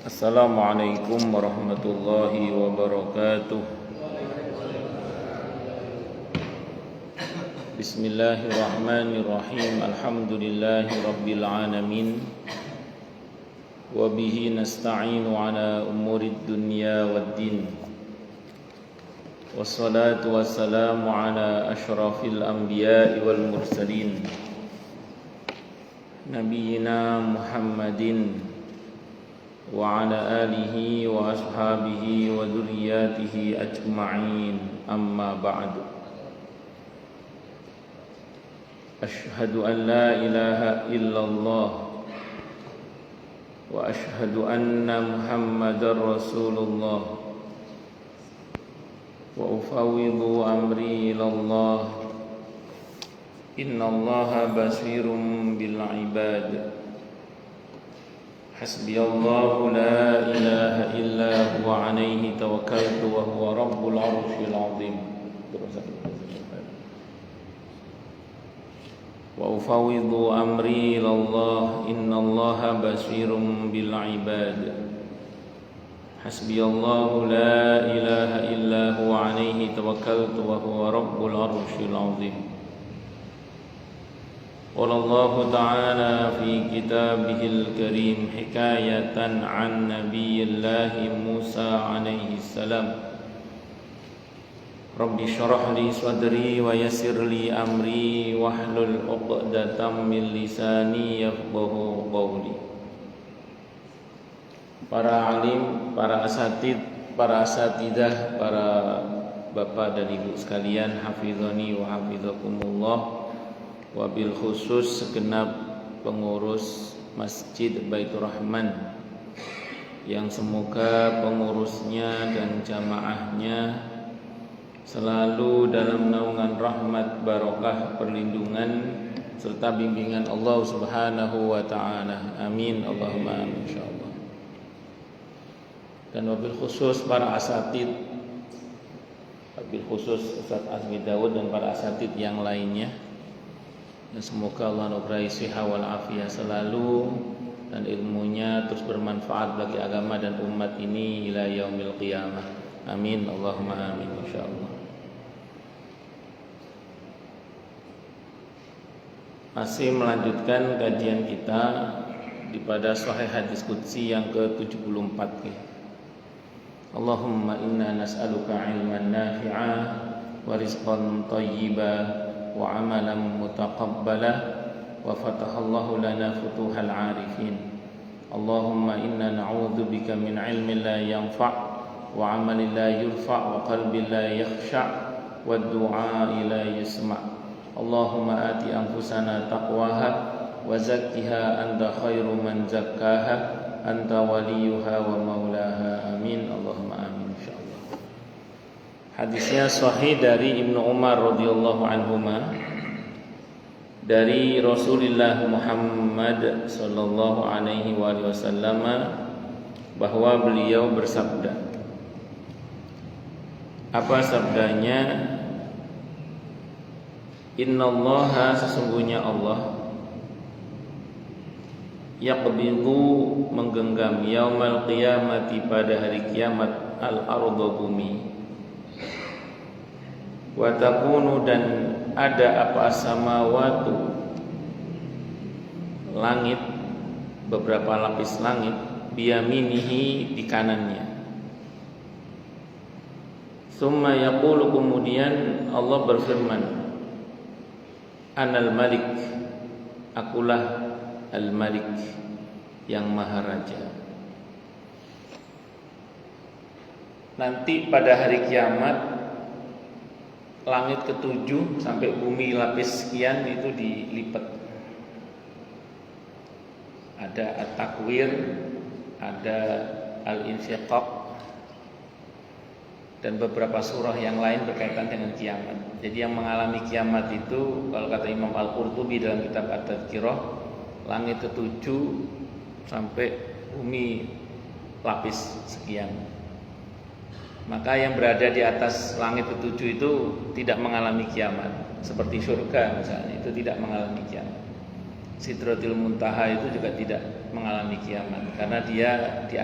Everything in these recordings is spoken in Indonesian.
Assalamualaikum warahmatullahi wabarakatuh. Bismillahirrahmanirrahim. Alhamdulillahi rabbil alamin. Wa bihi nasta'inu ala umurid dunya waddin. Wassalatu wassalamu ala asyrafil anbiya'i wal mursalin, Nabiyyina Muhammadin wa ala alihi wa ashabihi wa dzurriyyatihi ajma'in, amma ba'du. Asyhadu an la ilaha illallah wa asyhadu anna Muhammadar Rasulullah wa ufawwidu amri ilallah. Innallaha basirun bil ibad. Hasbiyallahu la ilaha illa huwa alaihi tawakkaltu wa huwa rabbul arsyil azim. Wa ufawwidu amri ilallah. Innallaha basirun bil ibad. Hasbiyallahu la ilaha illa huwa alaihi tawakkaltu wa huwa rabbul arsyil azim. Qala Allah Ta'ala fi kitabihil karim hikayatan an Nabiyillahi Musa alaihi salam. Rabbi syrah li sadri wa yassir li amri wahlul 'uqdatam min lisani yafqahu qawli. Para alim, para asatid, para asatidah, para bapak dan ibu sekalian, hafizani wa hafizakumullah. Wabil khusus segenap pengurus Masjid Baitur Rahman, yang semoga pengurusnya dan jamaahnya selalu dalam naungan rahmat, barokah, perlindungan serta bimbingan Allah Subhanahu wa ta'ala. Amin Allahumma amin insyaallah. Dan wabil khusus para asatid, wabil khusus Ustaz Azmi Daud dan para asatid yang lainnya. Dan semoga Allah nubrahi siha wal afiyah selalu, dan ilmunya terus bermanfaat bagi agama dan umat ini ila yaumil qiyamah. Amin Allahumma amin insyaallah. Masih melanjutkan kajian kita di pada Sahih Hadis Qudsi yang ke-74. Allahumma inna nas'aluka ilman nafi'a wa rizqan thayyiba wa amalan mutaqabbalah wa fatahallahu lana futuhal arifin. Allahumma inna na'udzubika min ilmin la yanfa' wa amalin la yurfa' wa qalbin la yakhsha' wa du'a'i la yusma'. Allahumma ati anfusana taqwaha wa zakkiha anta khairu man zakkaha anta waliyuha wa maulaha. Amin Allahumma amin insyaallah. Hadisnya sahih dari Ibnu Umar radhiyallahu anhuma, dari Rasulullah Muhammad sallallahu alaihi wasallam, bahwa beliau bersabda. Apa sabdanya? Innallaha, sesungguhnya Allah, yaqbidu, menggenggam, yaumal qiyamati, pada hari kiamat, al-ardha, bumi, wa takunu, dan ada apa, samawatu, langit, beberapa lapis langit, biyaminihi, di kanannya. Summa yaqulu, kemudian Allah berfirman, Anal Malik, akulah Al-Malik, yang Maha Raja. Nanti pada hari kiamat, langit ketujuh sampai bumi lapis sekian itu dilipat. Ada At-Takwir, ada Al-Insyiqaq, dan beberapa surah yang lain berkaitan dengan kiamat. Jadi yang mengalami kiamat itu, kalau kata Imam Al-Qurtubi dalam kitab At-Tadhkirah, langit ketujuh sampai bumi lapis sekian. Maka yang berada di atas langit ketujuh itu tidak mengalami kiamat, seperti surga misalnya, itu tidak mengalami kiamat. Sidratil Muntaha itu juga tidak mengalami kiamat karena dia di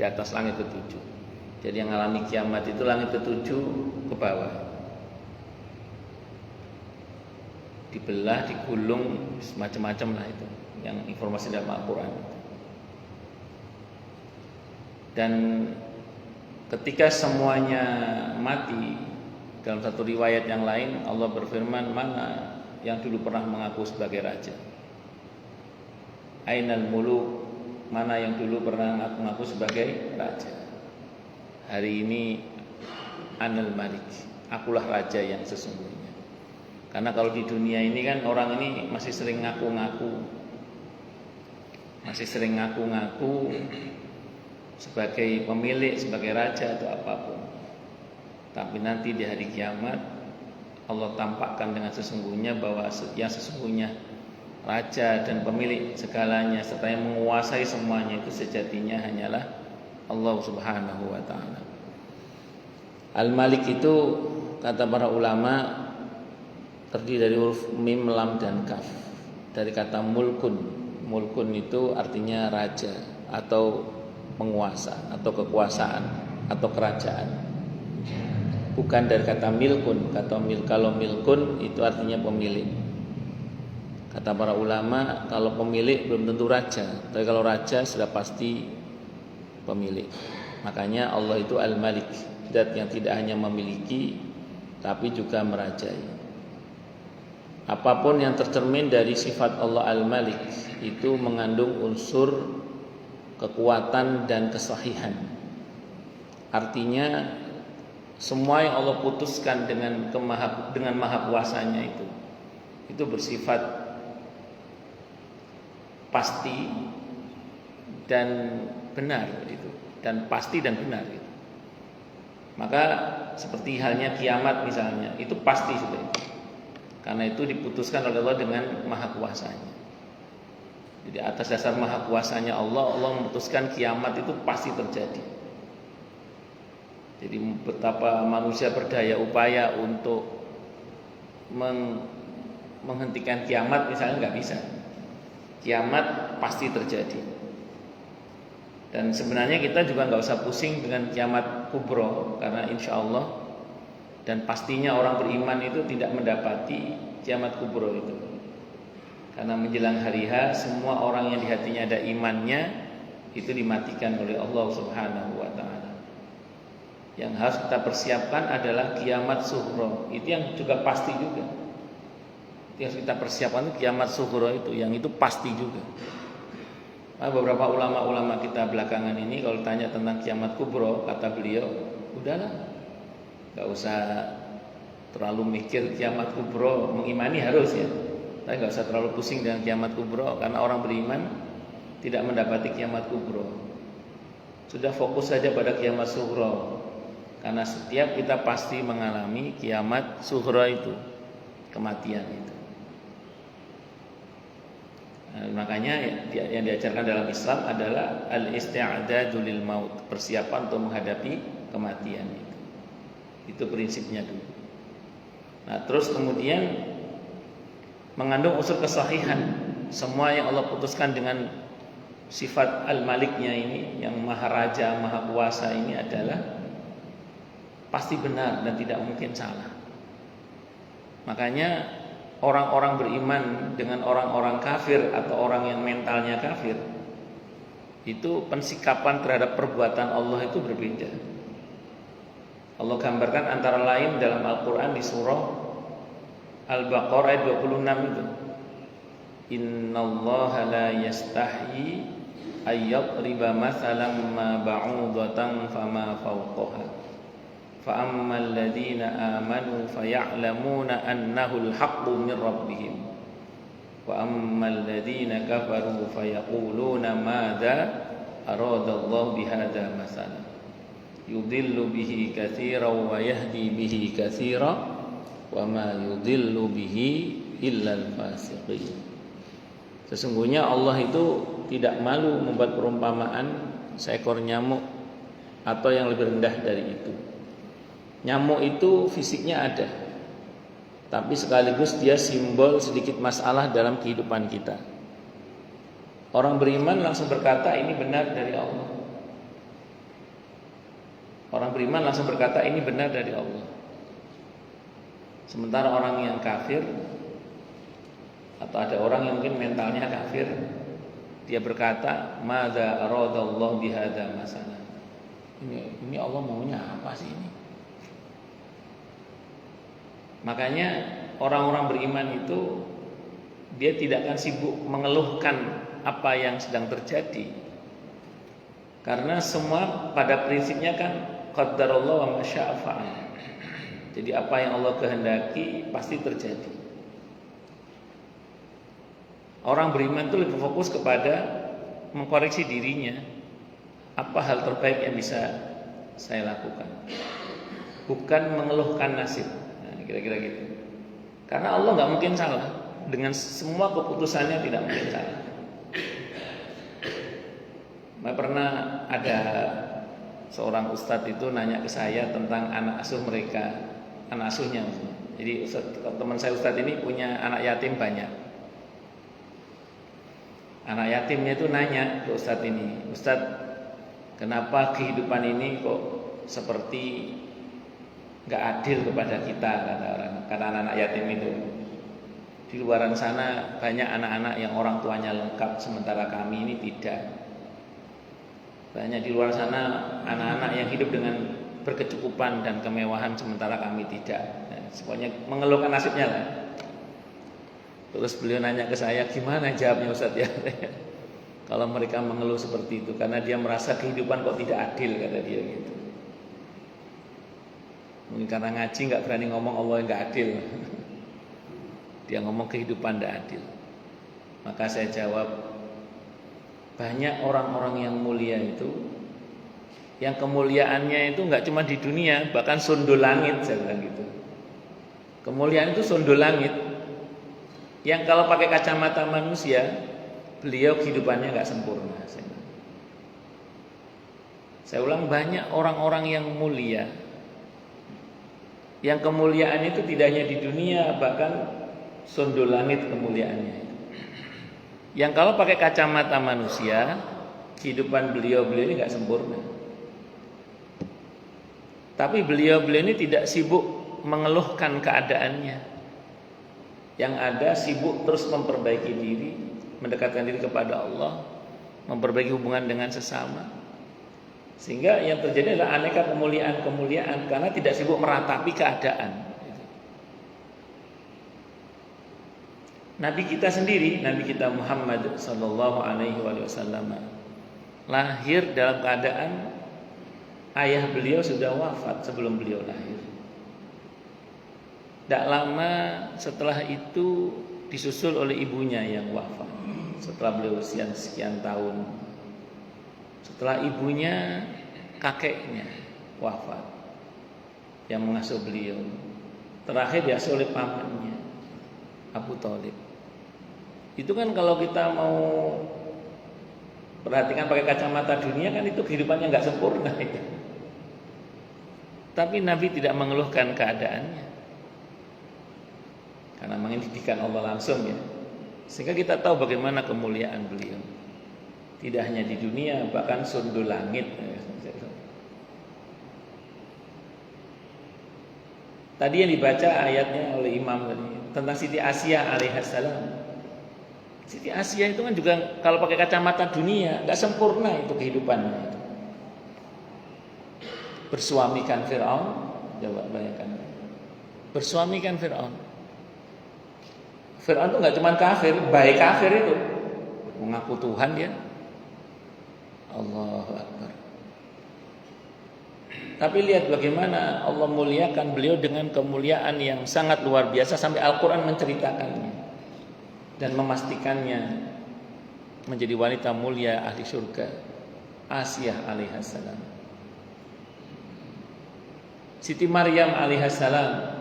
atas langit ketujuh. Jadi yang mengalami kiamat itu langit ketujuh ke bawah, dibelah, digulung, macam-macam lah itu yang informasi dalam Al-Quran. Dan ketika semuanya mati, dalam satu riwayat yang lain Allah berfirman, mana yang dulu pernah mengaku sebagai raja? Ainal muluk, mana yang dulu pernah mengaku sebagai raja? Hari ini Anal Malik, akulah raja yang sesungguhnya. Karena kalau di dunia ini kan orang ini masih sering ngaku-ngaku sebagai pemilik, sebagai raja atau apapun. Tapi nanti di hari kiamat Allah tampakkan dengan sesungguhnya bahwa yang sesungguhnya raja dan pemilik segalanya serta yang menguasai semuanya itu sejatinya hanyalah Allah Subhanahu wa taala. Al-Malik itu kata para ulama terdiri dari huruf mim, lam dan kaf. Dari kata mulkun. Mulkun itu artinya raja atau penguasa atau kekuasaan atau kerajaan. Bukan dari kata milkun. Kalau milkun itu artinya pemilik. Kata para ulama, kalau pemilik belum tentu raja, tapi kalau raja sudah pasti pemilik. Makanya Allah itu Al-Malik, zat yang tidak hanya memiliki tapi juga merajai. Apapun yang tercermin dari sifat Allah Al-Malik itu mengandung unsur kekuatan dan kesahihan. Artinya semua yang Allah putuskan dengan maha kuasanya itu bersifat pasti dan benar itu, dan pasti dan benar itu. Maka seperti halnya kiamat misalnya, itu pasti sudah itu. Karena itu diputuskan oleh Allah dengan maha kuasanya. Jadi atas dasar maha kuasanya Allah memutuskan kiamat itu pasti terjadi. Jadi betapa manusia berdaya upaya untuk menghentikan kiamat misalnya nggak bisa. Kiamat pasti terjadi. Dan sebenarnya kita juga nggak usah pusing dengan kiamat kubro, karena insya Allah dan pastinya orang beriman itu tidak mendapati kiamat kubro itu. Karena menjelang hari H, semua orang yang di hatinya ada imannya itu dimatikan oleh Allah Subhanahu wa taala. Yang harus kita persiapkan adalah kiamat sughra. Itu yang juga pasti juga. Yang kita persiapkan itu kiamat sughra itu, yang itu pasti juga. Nah, beberapa ulama-ulama kita belakangan ini kalau tanya tentang kiamat kubro, kata beliau, udahlah, gak usah terlalu mikir kiamat kubro. Mengimani harus ya, tapi gak usah terlalu pusing dengan kiamat kubro, karena orang beriman tidak mendapati kiamat kubro. Sudah fokus saja pada kiamat sughra, karena setiap kita pasti mengalami kiamat sughra itu, kematian itu. Makanya yang diajarkan dalam Islam adalah al-isti'dadu lil maut, persiapan untuk menghadapi kematian itu. Itu prinsipnya dulu. Nah, terus kemudian mengandung unsur kesahihan. Semua yang Allah putuskan dengan sifat al-maliknya ini, yang maha raja, maha kuasa ini adalah pasti benar dan tidak mungkin salah. Makanya orang-orang beriman dengan orang-orang kafir atau orang yang mentalnya kafir, itu pensikapan terhadap perbuatan Allah itu berbeda. Allah gambarkan antara lain dalam Al-Quran di surah Al-Baqarah ayat 26 itu, Innallaha la yastahyi ayyadriba mathalan ma ba'udatan fama fawqaha فَأَمَّا الَّذِينَ آمَنُوا فَيَعْلَمُونَ أَنَّهُ الْحَقُّ مِنْ رَبِّهِمْ وَأَمَّا الَّذِينَ كَفَرُوا فَيَقُولُونَ مَاذَا أَرَادَ اللَّهُ بِهَذَا مَثَلًا يُضِلُّ بِهِ كَثِيرًا وَيَهْدِي بِهِ كَثِيرًا وَمَا يُضِلُّ بِهِ إِلَّا الْفَاسِقِينَ. Sesungguhnya Allah itu tidak malu membuat perumpamaan seekor nyamuk atau yang lebih rendah dari itu. Nyamuk itu fisiknya ada, tapi sekaligus dia simbol sedikit masalah dalam kehidupan kita. Orang beriman langsung berkata ini benar dari Allah. Orang beriman langsung berkata ini benar dari Allah. Sementara orang yang kafir, atau ada orang yang mungkin mentalnya kafir, dia berkata madza aradallahu bihadza masalah. Ini Allah maunya apa sih ini? Makanya orang-orang beriman itu dia tidak akan sibuk mengeluhkan apa yang sedang terjadi, karena semua pada prinsipnya kan qadarullah wa masya'a fa'al. Jadi apa yang Allah kehendaki pasti terjadi. Orang beriman itu lebih fokus kepada mengkoreksi dirinya, apa hal terbaik yang bisa saya lakukan, bukan mengeluhkan nasib. Kira-kira gitu. Karena Allah nggak mungkin salah, dengan semua keputusannya tidak mungkin salah. Pernah ada seorang ustadz itu nanya ke saya tentang anak asuh mereka, anak asuhnya. Jadi teman saya ustadz ini punya anak yatim banyak. Anak yatimnya itu nanya ke ustadz ini, Ustadz, kenapa kehidupan ini kok seperti nggak adil kepada kita, kata orang, kata anak-anak yatim itu. Di luaran sana banyak anak-anak yang orang tuanya lengkap, sementara kami ini tidak. Banyak di luar sana anak-anak yang hidup dengan berkecukupan dan kemewahan, sementara kami tidak. Nah, pokoknya mengeluhkan nasibnya lah. Terus beliau nanya ke saya, gimana jawabnya Ustadz ya? Kalau mereka mengeluh seperti itu, karena dia merasa kehidupan kok tidak adil, kata dia gitu. Mungkin karena ngaji nggak berani ngomong Allah yang nggak adil. Dia ngomong kehidupan tidak adil. Maka saya jawab, banyak orang-orang yang mulia itu, yang kemuliaannya itu nggak cuma di dunia, bahkan sundul langit, saya bilang gitu. Kemuliaan itu sundul langit, yang kalau pakai kacamata manusia, beliau kehidupannya nggak sempurna. Saya ulang, banyak orang-orang yang mulia, yang kemuliaan itu tidak hanya di dunia, bahkan sundul langit kemuliaannya. Yang kalau pakai kacamata manusia, kehidupan beliau ini nggak sempurna. Tapi beliau ini tidak sibuk mengeluhkan keadaannya. Yang ada sibuk terus memperbaiki diri, mendekatkan diri kepada Allah, memperbaiki hubungan dengan sesama. Sehingga yang terjadi adalah aneka kemuliaan-kemuliaan, karena tidak sibuk meratapi keadaan. Nabi kita sendiri, Nabi kita Muhammad sallallahu alaihi wasallam, lahir dalam keadaan ayah beliau sudah wafat sebelum beliau lahir. Tidak lama setelah itu disusul oleh ibunya yang wafat setelah beliau usia sekian tahun. Setelah ibunya, kakeknya wafat yang mengasuh beliau. Terakhir diasuh oleh pamannya, Abu Thalib. Itu kan kalau kita mau perhatikan pakai kacamata dunia, kan itu kehidupannya nggak sempurna itu. Tapi Nabi tidak mengeluhkan keadaannya, karena mendidikan Allah langsung ya. Sehingga kita tahu bagaimana kemuliaan beliau. Tidak hanya di dunia, bahkan sundul langit. Tadi yang dibaca ayatnya oleh Imam tadi tentang Siti Asiyah alaihissalam. Siti Asiyah itu kan juga kalau pakai kacamata dunia nggak sempurna itu kehidupannya. Bersuamikan Fir'aun, coba bayangkan. Bersuamikan Fir'aun. Fir'aun itu nggak cuma kafir, baik kafir itu, mengaku Tuhan dia. Allahu Akbar. Tapi lihat bagaimana Allah muliakan beliau dengan kemuliaan yang sangat luar biasa, sampai Al-Quran menceritakannya dan memastikannya menjadi wanita mulia ahli surga, Asiyah alaihissalam. Siti Maryam alaihissalam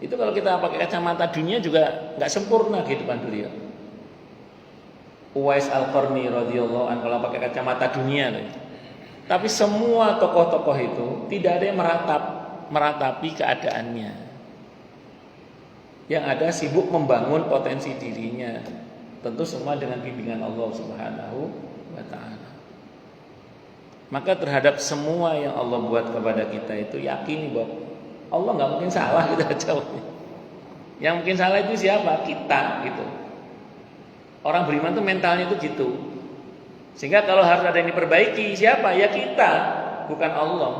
itu kalau kita pakai kacamata dunia juga nggak sempurna kehidupan beliau. Uwais Al-Qarni radhiyallahu anhu kalau pakai kacamata dunia loh. Tapi semua tokoh-tokoh itu tidak ada yang meratapi keadaannya. Yang ada sibuk membangun potensi dirinya. Tentu semua dengan bimbingan Allah Subhanahu wa taala. Maka terhadap semua yang Allah buat kepada kita itu yakini bahwa Allah nggak mungkin salah gitu jawabnya. Yang mungkin salah itu siapa? Kita gitu. Orang beriman tuh mentalnya itu gitu. Sehingga kalau harus ada yang diperbaiki, siapa? Ya kita, bukan Allah.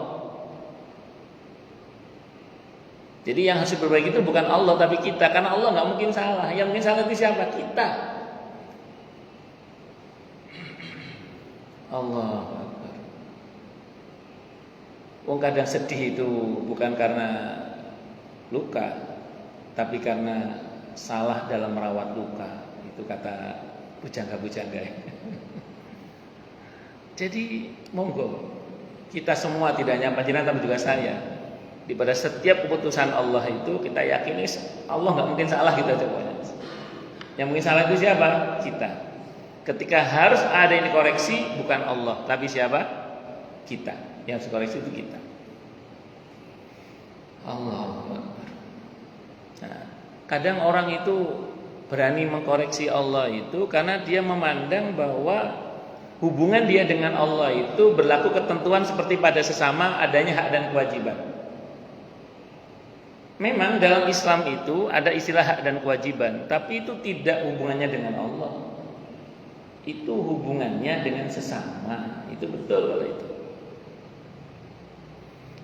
Jadi yang harus diperbaiki itu bukan Allah tapi kita, karena Allah nggak mungkin salah. Yang mungkin salah itu siapa? Kita. Allah Akbar. Wong kadang sedih itu bukan karena luka, tapi karena salah dalam merawat luka. Itu kata bujangga-bujangga. Jadi monggo kita semua, tidak hanya panjenengan tapi juga saya, di pada setiap keputusan Allah itu kita yakini Allah nggak mungkin salah kita coba. Yang mungkin salah itu siapa? Kita. Ketika harus ada yang dikoreksi bukan Allah tapi siapa? Kita. Yang harus dikoreksi itu kita. Allahu Akbar. Nah, kadang orang itu berani mengkoreksi Allah itu karena dia memandang bahwa hubungan dia dengan Allah itu berlaku ketentuan seperti pada sesama, adanya hak dan kewajiban. Memang dalam Islam itu ada istilah hak dan kewajiban, tapi itu tidak hubungannya dengan Allah. Itu hubungannya dengan sesama. Itu betul kalau itu.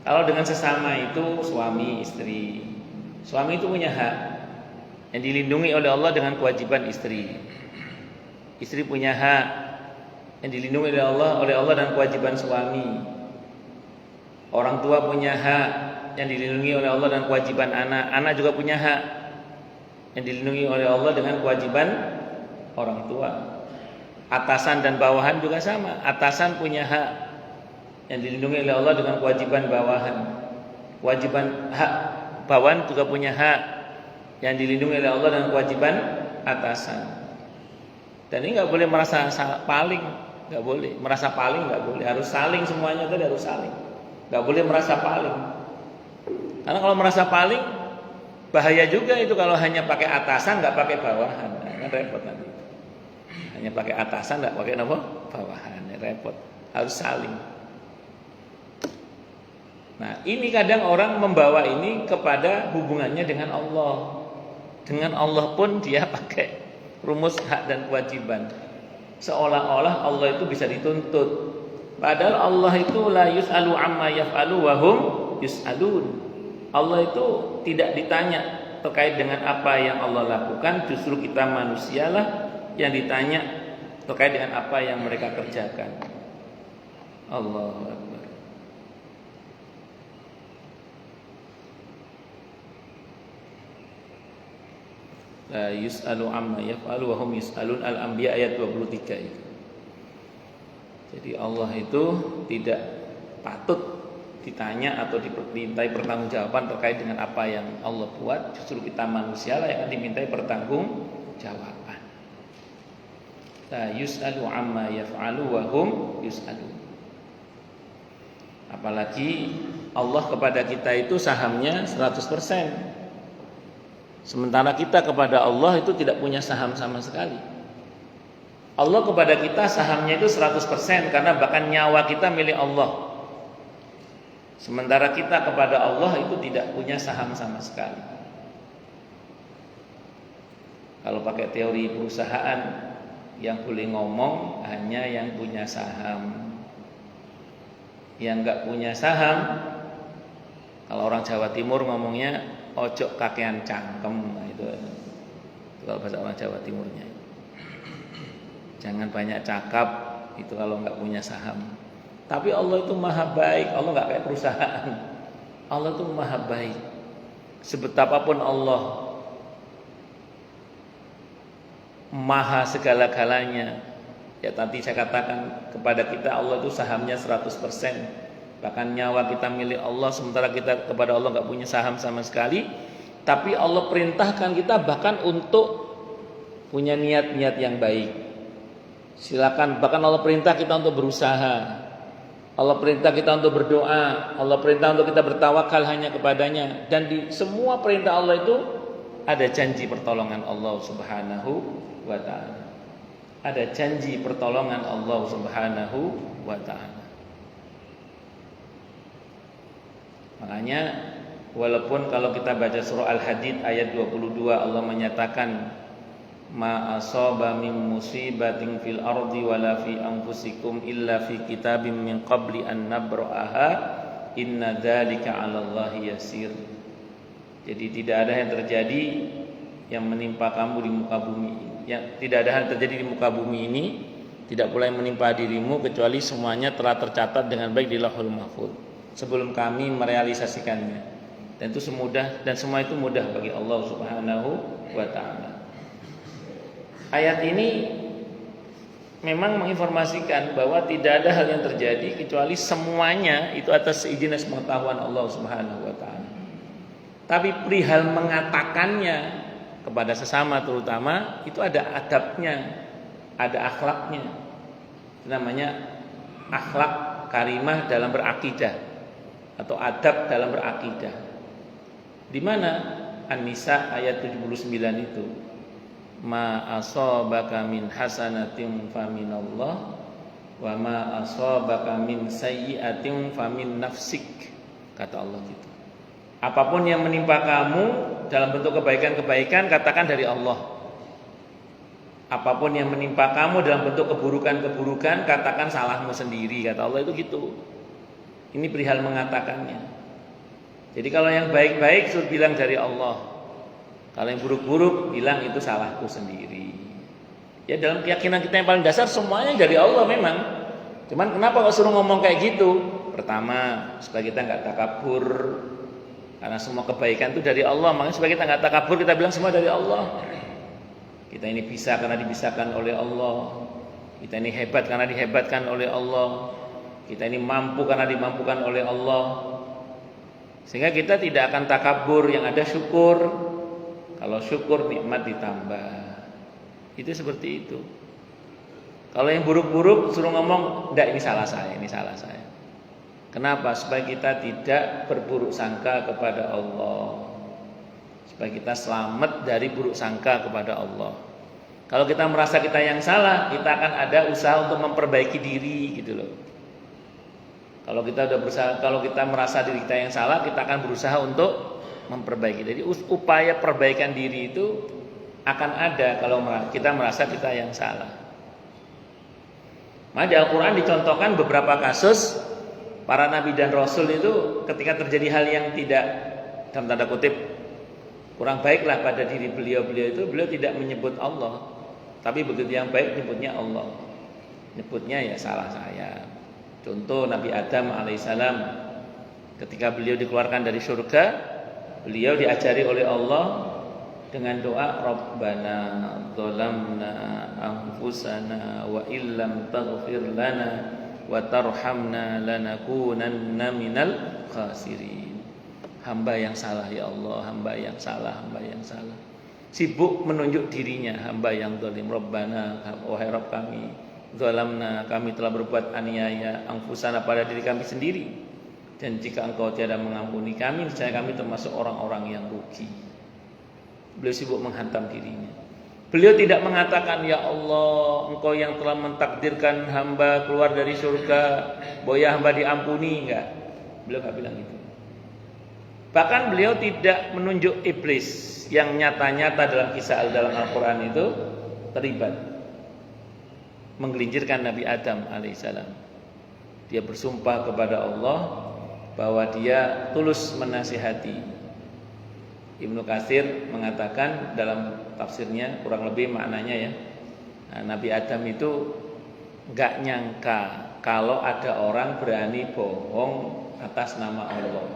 Kalau dengan sesama itu suami istri. Suami itu punya hak yang dilindungi oleh Allah dengan kewajiban istri. Istri punya hak yang dilindungi oleh Allah dan kewajiban suami. Orang tua punya hak yang dilindungi oleh Allah dan kewajiban anak. Anak juga punya hak yang dilindungi oleh Allah dengan kewajiban orang tua. Atasan dan bawahan juga sama. Atasan punya hak yang dilindungi oleh Allah dengan kewajiban bawahan. Kewajiban hak bawahan juga punya hak yang dilindungi oleh Allah dengan kewajiban atasan. Dan ini nggak boleh merasa paling, nggak boleh merasa paling, nggak boleh, harus saling semuanya tadi harus saling, nggak boleh merasa paling. Karena kalau merasa paling bahaya juga itu kalau hanya pakai atasan nggak pakai bawahan, kan repot nanti. Hanya pakai atasan nggak pakai apa? Bawahan, repot. Harus saling. Nah, ini kadang orang membawa ini kepada hubungannya dengan Allah. Dengan Allah pun dia pakai rumus hak dan kewajiban. Seolah-olah Allah itu bisa dituntut. Padahal Allah itu la yus'alu amma yaf'alu wa hum yus'alun. Allah itu tidak ditanya terkait dengan apa yang Allah lakukan, justru kita manusialah yang ditanya terkait dengan apa yang mereka kerjakan. Allahu Akbar. La yus'alu amma yaf'alu wa hum yus'alun, Al-Anbiya ayat 23 itu. Jadi Allah itu tidak patut ditanya atau dimintai pertanggungjawaban terkait dengan apa yang Allah buat, justru kita manusia lah yang akan dimintai pertanggungjawaban. La yus'alu amma yaf'alu wa hum yus'alun. Apalagi Allah kepada kita itu sahamnya 100%. Sementara kita kepada Allah itu tidak punya saham sama sekali. Allah kepada kita sahamnya itu 100% karena bahkan nyawa kita milik Allah. Sementara kita kepada Allah itu tidak punya saham sama sekali. Kalau pakai teori perusahaan, yang boleh ngomong hanya yang punya saham. Yang enggak punya saham, kalau orang Jawa Timur ngomongnya ojo kakean cangkem, nah, itu kalau bahasa orang Jawa Timurnya. Jangan banyak cakap, itu kalau nggak punya saham. Tapi Allah itu maha baik, Allah nggak kayak perusahaan. Allah itu maha baik. Sebetapapun Allah maha segala-galanya, ya tadi saya katakan kepada kita Allah itu sahamnya 100%. Bahkan nyawa kita milik Allah, sementara kita kepada Allah nggak punya saham sama sekali. Tapi Allah perintahkan kita bahkan untuk punya niat-niat yang baik. Silakan, bahkan Allah perintah kita untuk berusaha. Allah perintah kita untuk berdoa. Allah perintah untuk kita bertawakal hanya kepadanya. Dan di semua perintah Allah itu ada janji pertolongan Allah Subhanahu wa taala. Ada janji pertolongan Allah Subhanahu wa taala. Makanya walaupun kalau kita baca surah Al-Hadid ayat 22 Allah menyatakan ma asaba min musibatin fil ardi wala fi anfusikum illa fi kitabim min qabli an nabra'aha inna dzalika 'alallahi yasir. Jadi tidak ada yang terjadi yang menimpa kamu di muka bumi. Tidak ada yang terjadi di muka bumi ini, tidak pula yang menimpa dirimu kecuali semuanya telah tercatat dengan baik di Lauhul Mahfuz sebelum kami merealisasikannya. Dan itu semudah dan semua itu mudah bagi Allah Subhanahu wa taala. Ayat ini memang menginformasikan bahwa tidak ada hal yang terjadi kecuali semuanya itu atas izin dan pengetahuan Allah Subhanahu wa taala. Tapi perihal mengatakannya kepada sesama terutama itu ada adabnya, ada akhlaknya. Itu namanya akhlak karimah dalam berakidah atau adab dalam berakidah. Di mana An-Nisa ayat 79 itu ma asabaka min hasanatin faminallah wa ma asabaka min sayyi'atin famin nafsik, kata Allah gitu. Apapun yang menimpa kamu dalam bentuk kebaikan-kebaikan katakan dari Allah. Apapun yang menimpa kamu dalam bentuk keburukan-keburukan katakan salahmu sendiri, kata Allah itu gitu. Ini perihal mengatakannya. Jadi kalau yang baik-baik suruh bilang dari Allah. Kalau yang buruk-buruk bilang itu salahku sendiri. Ya dalam keyakinan kita yang paling dasar semuanya dari Allah memang. Cuman kenapa kok suruh ngomong kayak gitu? Pertama, supaya kita enggak takabur. Karena semua kebaikan itu dari Allah. Makanya supaya kita enggak takabur kita bilang semua dari Allah. Kita ini bisa karena dibisahkan oleh Allah. Kita ini hebat karena dihebatkan oleh Allah. Kita ini mampu karena dimampukan oleh Allah. Sehingga kita tidak akan takabur, yang ada syukur. Kalau syukur nikmat ditambah. Itu seperti itu. Kalau yang buruk-buruk suruh ngomong, enggak ini salah saya, ini salah saya. Kenapa? Supaya kita tidak berburuk sangka kepada Allah. Supaya kita selamat dari buruk sangka kepada Allah. Kalau kita merasa kita yang salah, kita akan ada usaha untuk memperbaiki diri gitu loh. Kalau kita udah berusaha, kalau kita merasa diri kita yang salah, kita akan berusaha untuk memperbaiki. Jadi upaya perbaikan diri itu akan ada kalau kita merasa kita yang salah. Maka di Al-Quran dicontohkan beberapa kasus para nabi dan rasul itu ketika terjadi hal yang tidak, dalam tanda kutip, kurang baiklah pada diri beliau-beliau itu, beliau tidak menyebut Allah. Tapi begitu yang baik nyebutnya Allah. Nyebutnya ya salah saya. Contoh Nabi Adam alaihissalam ketika beliau dikeluarkan dari surga, beliau diajari oleh Allah dengan doa Rabbana dzalamna anfusana wa illam taghfir lana wa tarhamna lanakunanna minal khasirin. Hamba yang salah ya Allah, hamba yang salah, hamba yang salah. Sibuk menunjuk dirinya, hamba yang zalim. Rabbana, wahai Rabb kami, dzalamna, kami telah berbuat aniaya, anfusana pada diri kami sendiri. Dan jika engkau tiada mengampuni kami, niscaya kami termasuk orang-orang yang rugi. Beliau sibuk menghantam dirinya. Beliau tidak mengatakan, ya Allah, engkau yang telah mentakdirkan hamba keluar dari surga, bahwa hamba diampuni, enggak. Beliau enggak bilang itu. Bahkan beliau tidak menunjuk iblis yang nyata-nyata dalam kisah dalam Al-Quran itu terlibat menggelincirkan Nabi Adam alaihissalam. Dia bersumpah kepada Allah bahwa dia tulus menasihati. Ibnu Katsir mengatakan dalam tafsirnya kurang lebih maknanya ya, Nabi Adam itu enggak nyangka kalau ada orang berani bohong atas nama Allah.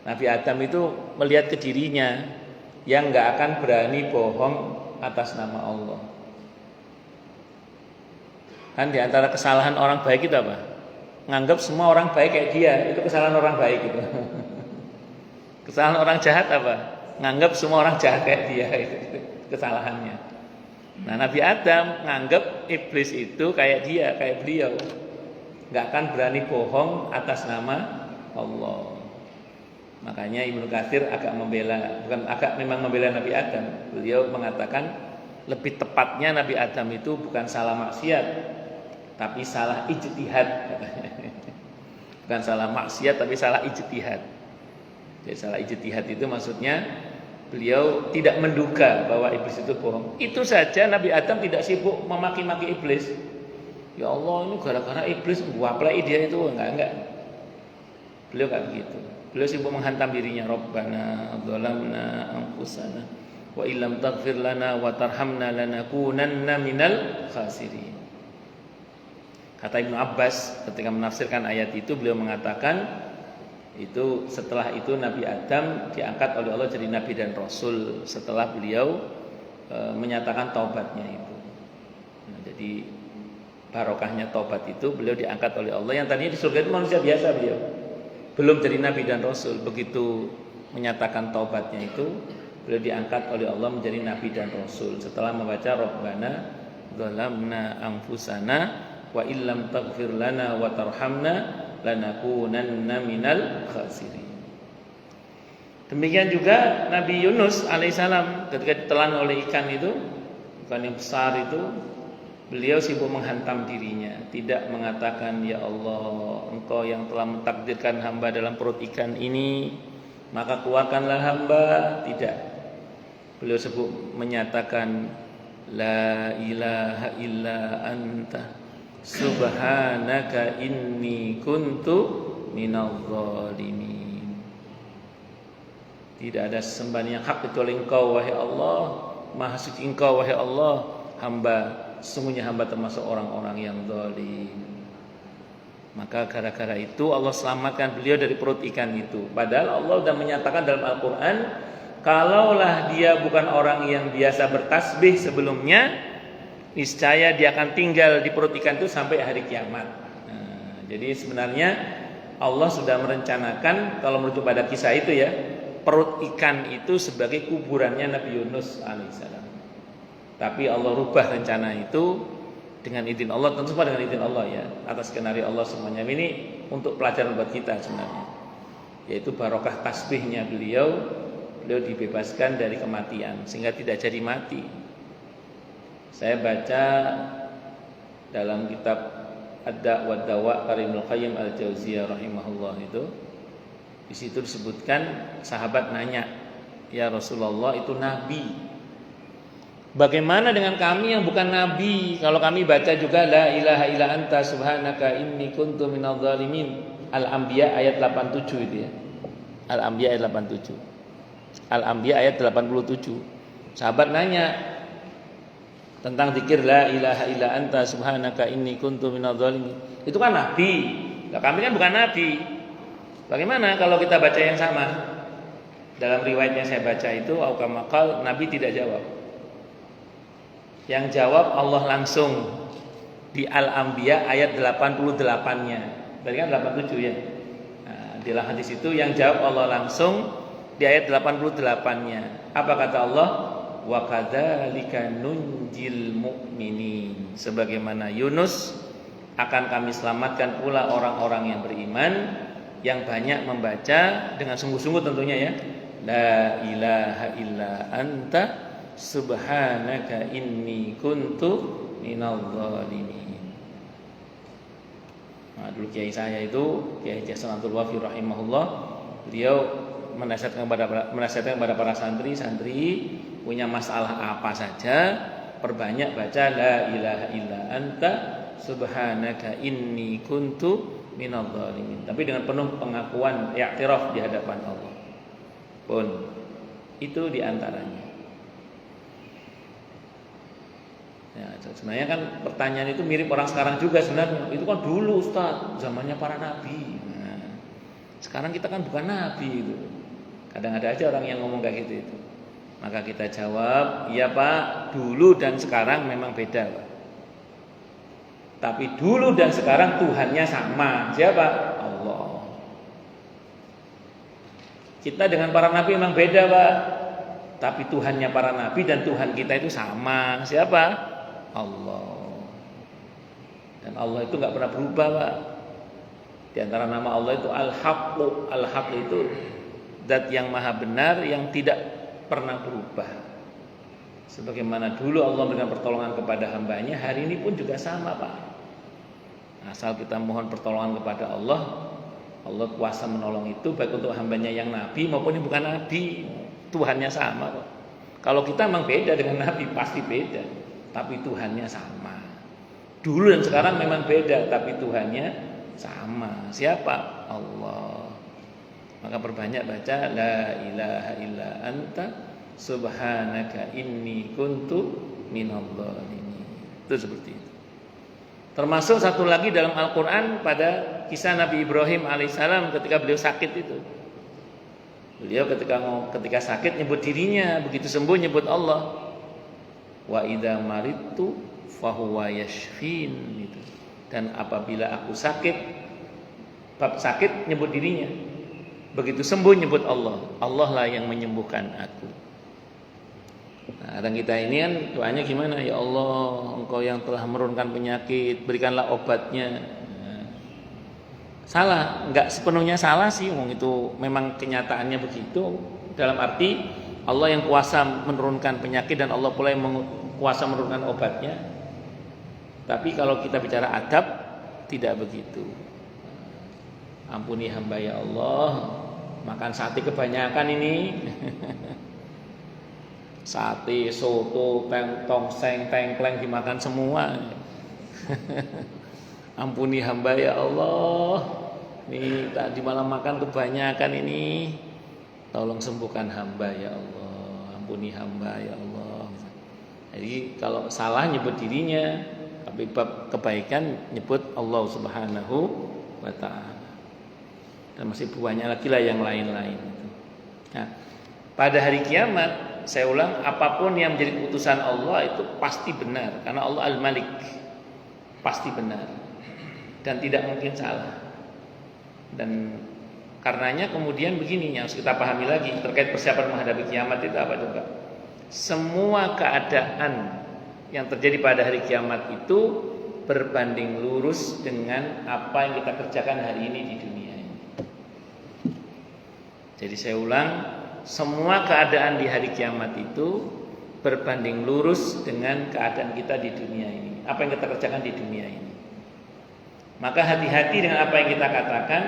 Nabi Adam itu melihat ke dirinya yang enggak akan berani bohong atas nama Allah. Kan di antara kesalahan orang baik itu apa? Nganggap semua orang baik kayak dia, itu kesalahan orang baik itu. Kesalahan orang jahat apa? Nganggap semua orang jahat kayak dia, itu kesalahannya. Nah, Nabi Adam nganggap iblis itu kayak dia, kayak beliau. Enggak akan berani bohong atas nama Allah. Makanya Ibnu Katsir memang membela Nabi Adam. Beliau mengatakan lebih tepatnya Nabi Adam itu bukan salah maksiat, tapi salah ijtihad. Bukan salah maksiat tapi salah ijtihad. Jadi salah ijtihad itu maksudnya beliau tidak menduga bahwa iblis itu bohong. Itu saja Nabi Adam tidak sibuk memaki-maki iblis. Ya Allah, ini gara-gara iblis waplai dia itu enggak. Beliau enggak begitu. Beliau sibuk menghantam dirinya, Rabbana dzalamna anfusana wa illam taghfir lana wa tarhamna lanakunanna minal khasirin. Kata Ibnu Abbas ketika menafsirkan ayat itu, beliau mengatakan itu setelah itu Nabi Adam diangkat oleh Allah jadi nabi dan rasul setelah beliau menyatakan taubatnya itu. Nah, jadi barokahnya taubat itu beliau diangkat oleh Allah. Yang tadinya di surga itu manusia biasa, beliau belum jadi nabi dan rasul. Begitu menyatakan taubatnya itu, beliau diangkat oleh Allah menjadi nabi dan rasul setelah membaca Rabbana dzalamna anfusana wa illam taghfir lana wa tarhamna lanakunanna minal khasirin. Demikian juga Nabi Yunus alaihissalam ketika ditelan oleh ikan itu, ikan yang besar itu, beliau sibuk menghantam dirinya, tidak mengatakan ya Allah, Engkau yang telah mentakdirkan hamba dalam perut ikan ini, maka keluarkanlah hamba. Tidak. Beliau sibuk menyatakan la ilaha illa anta subhanaka inni kuntu minadh dhalimin. Tidak ada sembahan yang hak kecuali Engkau wahai Allah, maha suci Engkau wahai Allah, sesungguhnya hamba termasuk orang-orang yang zalim. Maka gara-gara itu Allah selamatkan beliau dari perut ikan itu. Padahal Allah sudah menyatakan dalam Al-Quran, kalaulah dia bukan orang yang biasa bertasbih sebelumnya, niscaya dia akan tinggal di perut ikan itu sampai hari kiamat. Nah, jadi sebenarnya Allah sudah merencanakan, kalau merujuk pada kisah itu ya, perut ikan itu sebagai kuburannya Nabi Yunus alaihissalam. Tapi Allah rubah rencana itu dengan izin Allah, tentu saja dengan izin Allah ya, atas skenario Allah semuanya. Ini untuk pelajaran buat kita sebenarnya, yaitu barokah tasbihnya beliau dibebaskan dari kematian sehingga tidak jadi mati. Saya baca dalam kitab Ad-Da' wa Dawa karya Ibnu Qayyim Al-Jauziyah rahimahullah itu, di situ disebutkan sahabat nanya, ya Rasulullah, itu nabi, bagaimana dengan kami yang bukan nabi? Kalau kami baca juga la ilaha illa anta subhanaka inni kuntu minadh dhalimin. Al-Anbiya ayat 87 itu ya. Al-Anbiya ayat 87. Al-Anbiya ayat 87. Sahabat nanya tentang zikir la ilaha illa anta subhanaka inni kuntu minadh dhalimin. Itu kan nabi. Nah, kami kan bukan nabi. Bagaimana kalau kita baca yang sama? Dalam riwayatnya saya baca itu aukamakal, nabi tidak jawab. Yang jawab Allah langsung di Al-Anbiya ayat 88-nya. Tadi kan 87 ya. Nah, di hadis itu yang jawab Allah langsung di ayat 88-nya. Apa kata Allah? Wa kadzalika nunjil mu'minin. Sebagaimana Yunus akan kami selamatkan pula orang-orang yang beriman, yang banyak membaca dengan sungguh-sungguh tentunya ya. La ilaha illa anta subhanaka inni kuntu minadh dhalimin. Nah, dulu kiai saya itu Kiai Hasan Abdul Wafi rahimahullah, beliau menasihatkan kepada para santri punya masalah apa saja, perbanyak baca la ilaha illa anta subhanaka inni kuntu minadh dhalimin. Tapi dengan penuh pengakuan, i'tiraf di hadapan Allah. Pun itu diantaranya. Ya, sebenarnya kan pertanyaan itu mirip orang sekarang juga sebenarnya. Itu kan dulu Ustaz, zamannya para nabi. Nah, sekarang kita kan bukan nabi itu. Kadang ada aja orang yang ngomong kayak gitu itu. Maka kita jawab, iya Pak, dulu dan sekarang memang beda Pak. Tapi dulu dan sekarang Tuhannya sama. Siapa? Allah. Kita dengan para nabi memang beda Pak. Tapi Tuhannya para nabi dan Tuhan kita itu sama. Siapa? Allah. Dan Allah itu gak pernah berubah Pak. Di antara nama Allah itu Al-Haqq. Al-Haqq itu zat yang maha benar yang tidak pernah berubah. Sebagaimana dulu Allah memberikan pertolongan kepada hambanya, hari ini pun juga sama, Pak. Asal kita mohon pertolongan kepada Allah, Allah kuasa menolong itu baik untuk hambanya yang nabi maupun yang bukan nabi. Tuhannya sama kok. Kalau kita memang beda dengan nabi, pasti beda, tapi Tuhannya sama. Dulu dan sekarang memang beda, tapi Tuhannya sama. Siapa? Allah. Maka perbanyak baca la ilaha illa anta subhanaka inni kuntu minadh dhalimin. Itu seperti itu. Termasuk satu lagi dalam Al-Quran pada kisah Nabi Ibrahim alaihissalam ketika beliau sakit itu. Beliau ketika sakit nyebut dirinya, begitu sembuh nyebut Allah. Wa idza maridtu fahuwa yashfin gitu. Dan apabila aku sakit, bab sakit nyebut dirinya. Begitu sembuh nyebut Allah. Allah lah yang menyembuhkan aku. Nah, dan kita ini kan doanya gimana? Ya Allah, Engkau yang telah menurunkan penyakit, berikanlah obatnya. Nah, salah, enggak sepenuhnya salah sih, itu memang kenyataannya begitu. Dalam arti Allah yang kuasa menurunkan penyakit dan Allah pula yang kuasa menurunkan obatnya. Tapi kalau kita bicara adab, tidak begitu. Ampuni hamba ya Allah, makan sate kebanyakan ini. Sate, soto, tongseng, tengkleng dimakan semua. Ampuni hamba ya Allah. Ini tadi malam makan kebanyakan ini. Tolong sembuhkan hamba ya Allah. Ampuni hamba ya Allah. Jadi kalau salah nyebut dirinya, tapi bab kebaikan nyebut Allah Subhanahu wa taala. Dan masih banyak lagi lah yang lain-lain. Nah, pada hari kiamat, saya ulang, apapun yang menjadi keputusan Allah itu pasti benar, karena Allah Al-Malik, pasti benar dan tidak mungkin salah. Dan karenanya kemudian begini yang harus kita pahami lagi terkait persiapan menghadapi kiamat itu apa coba? Semua keadaan yang terjadi pada hari kiamat itu berbanding lurus dengan apa yang kita kerjakan hari ini di dunia ini. Jadi saya ulang, semua keadaan di hari kiamat itu berbanding lurus dengan keadaan kita di dunia ini. Apa yang kita kerjakan di dunia ini. Maka hati-hati dengan apa yang kita katakan,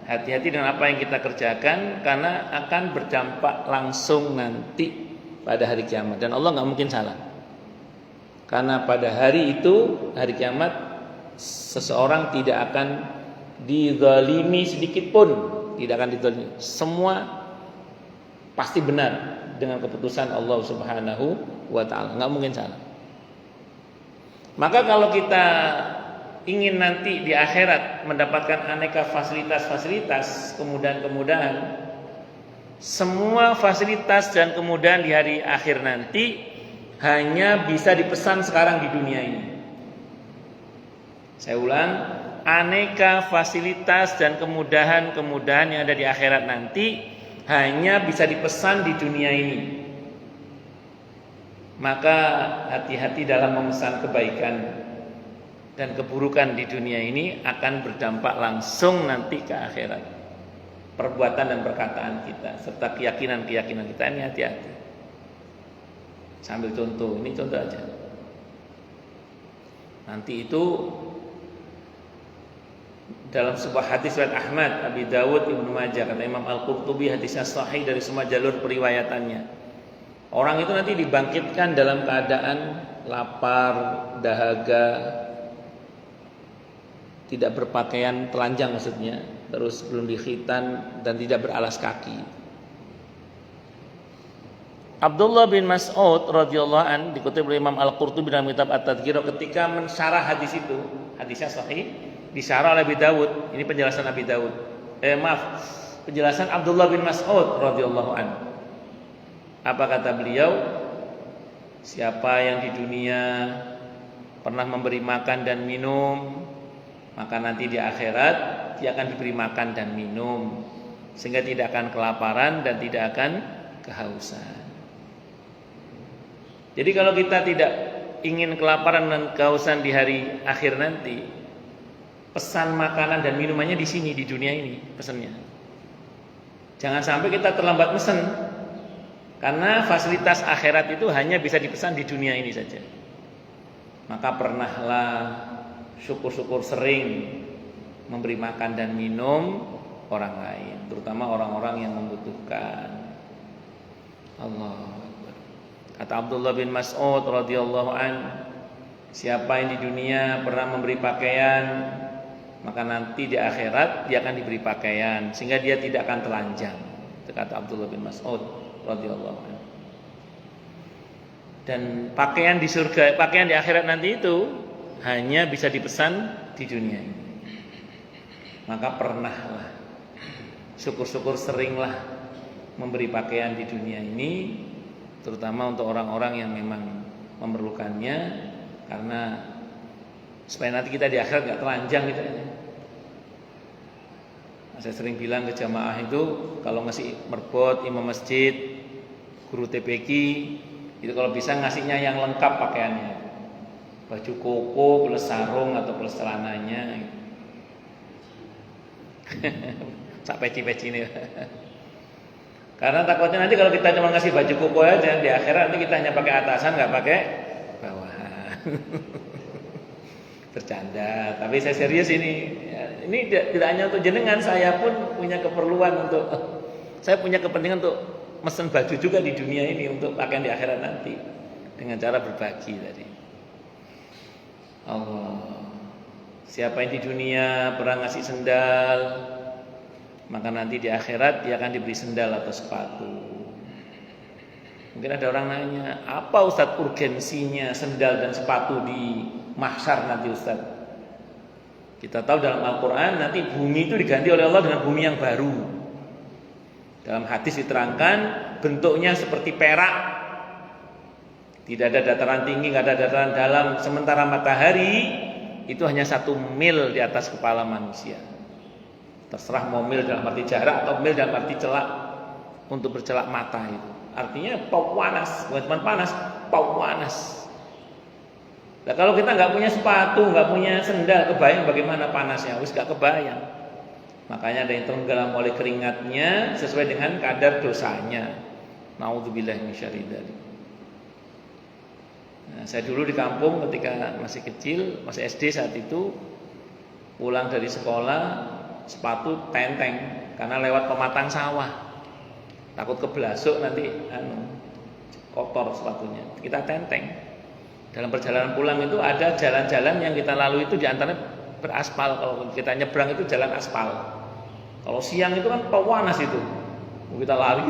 hati-hati dengan apa yang kita kerjakan, karena akan berdampak langsung nanti pada hari kiamat. Dan Allah gak mungkin salah. Karena pada hari itu, hari kiamat, seseorang tidak akan dizalimi sedikit pun. Tidak akan dizalimi. Semua pasti benar dengan keputusan Allah Subhanahu wa taala, enggak mungkin salah. Maka kalau kita ingin nanti di akhirat mendapatkan aneka fasilitas-fasilitas, kemudahan-kemudahan, semua fasilitas dan kemudahan di hari akhir nanti hanya bisa dipesan sekarang di dunia ini. Saya ulang, aneka fasilitas dan kemudahan-kemudahan yang ada di akhirat nanti hanya bisa dipesan di dunia ini. Maka hati-hati dalam memesan kebaikan dan keburukan di dunia ini akan berdampak langsung nanti ke akhirat. Perbuatan dan perkataan kita serta keyakinan-keyakinan kita ini hati-hati. Sambil contoh, ini contoh aja. Nanti itu dalam sebuah hadis riwayat Ahmad, Abi Dawud, Ibnu Majah, kata Imam Al-Qurtubi hadisnya sahih dari semua jalur periwayatannya. Orang itu nanti dibangkitkan dalam keadaan lapar, dahaga, tidak berpakaian telanjang maksudnya, terus belum dikhitan dan tidak beralas kaki. Abdullah bin Mas'ud radhiyallahu an dikutip oleh Imam Al-Qurtubi dalam kitab At-Tadhkirah ketika mensyarah hadis itu, hadisnya sahih. Disyarah oleh Abi Dawud. Ini penjelasan Abi Dawud. Penjelasan Abdullah bin Mas'ud radhiyallahu anhu. Apa kata beliau? Siapa yang di dunia pernah memberi makan dan minum, maka nanti di akhirat dia akan diberi makan dan minum, sehingga tidak akan kelaparan dan tidak akan kehausan. Jadi kalau kita tidak ingin kelaparan dan kehausan di hari akhir nanti, pesan makanan dan minumannya di sini, di dunia ini pesannya. Jangan sampai kita terlambat mesen. Karena fasilitas akhirat itu hanya bisa dipesan di dunia ini saja. Maka pernahlah syukur-syukur sering memberi makan dan minum orang lain, terutama orang-orang yang membutuhkan. Allah Akbar. Kata Abdullah bin Mas'ud radhiyallahu an, siapa yang di dunia pernah memberi pakaian, maka nanti di akhirat dia akan diberi pakaian sehingga dia tidak akan telanjang. Itu kata Abdullah bin Mas'ud radhiyallahu an. Dan pakaian di surga, pakaian di akhirat nanti itu hanya bisa dipesan di dunia ini. Maka pernahlah syukur-syukur seringlah memberi pakaian di dunia ini, terutama untuk orang-orang yang memang memerlukannya, karena supaya nanti kita di akhirat nggak telanjang gitu. Saya sering bilang ke jamaah itu, kalau ngasih merbot imam masjid, guru TPQ, itu kalau bisa ngasihnya yang lengkap pakaiannya, baju koko plus sarung atau plus celananya gitu. Sak peci-peci ini. Karena takutnya nanti kalau kita cuma ngasih baju koko aja di akhirat, nanti kita hanya pakai atasan nggak pakai bawahan. Bercanda, tapi saya serius ini. Ini tidak hanya untuk jenengan, saya pun punya keperluan untuk, saya punya kepentingan untuk mesen baju juga di dunia ini untuk pakaian di akhirat nanti dengan cara berbagi tadi. Allah, siapa yang di dunia pernah ngasih sendal, maka nanti di akhirat dia akan diberi sendal atau sepatu. Mungkin ada orang nanya, apa Ustadz urgensinya sendal dan sepatu di mahsyar nanti Ustadz? Kita tahu dalam Al-Quran nanti bumi itu diganti oleh Allah dengan bumi yang baru. Dalam hadis diterangkan bentuknya seperti perak, tidak ada dataran tinggi, tidak ada dataran dalam. Sementara matahari itu hanya 1 mil di atas kepala manusia. Terserah mau mil dalam arti jarak atau mil dalam arti celak untuk bercelak mata itu. Artinya panas, bukan cuma panas, panas. Nah, kalau kita nggak punya sepatu, nggak punya sendal, kebayang bagaimana panasnya? Wis nggak kebayang. Makanya ada yang tenggelam oleh keringatnya sesuai dengan kadar dosanya. Naudzubillah min syarri dzalik. Nah, saya dulu di kampung ketika masih kecil, masih SD saat itu, pulang dari sekolah sepatu tenteng karena lewat pematang sawah. Takut kebelasuk nanti kotor sepatunya. Kita tenteng. Dalam perjalanan pulang itu ada jalan-jalan yang kita lalui itu diantaranya beraspal. Kalau kita nyebrang itu jalan aspal. Kalau siang itu kan panas itu, kita lari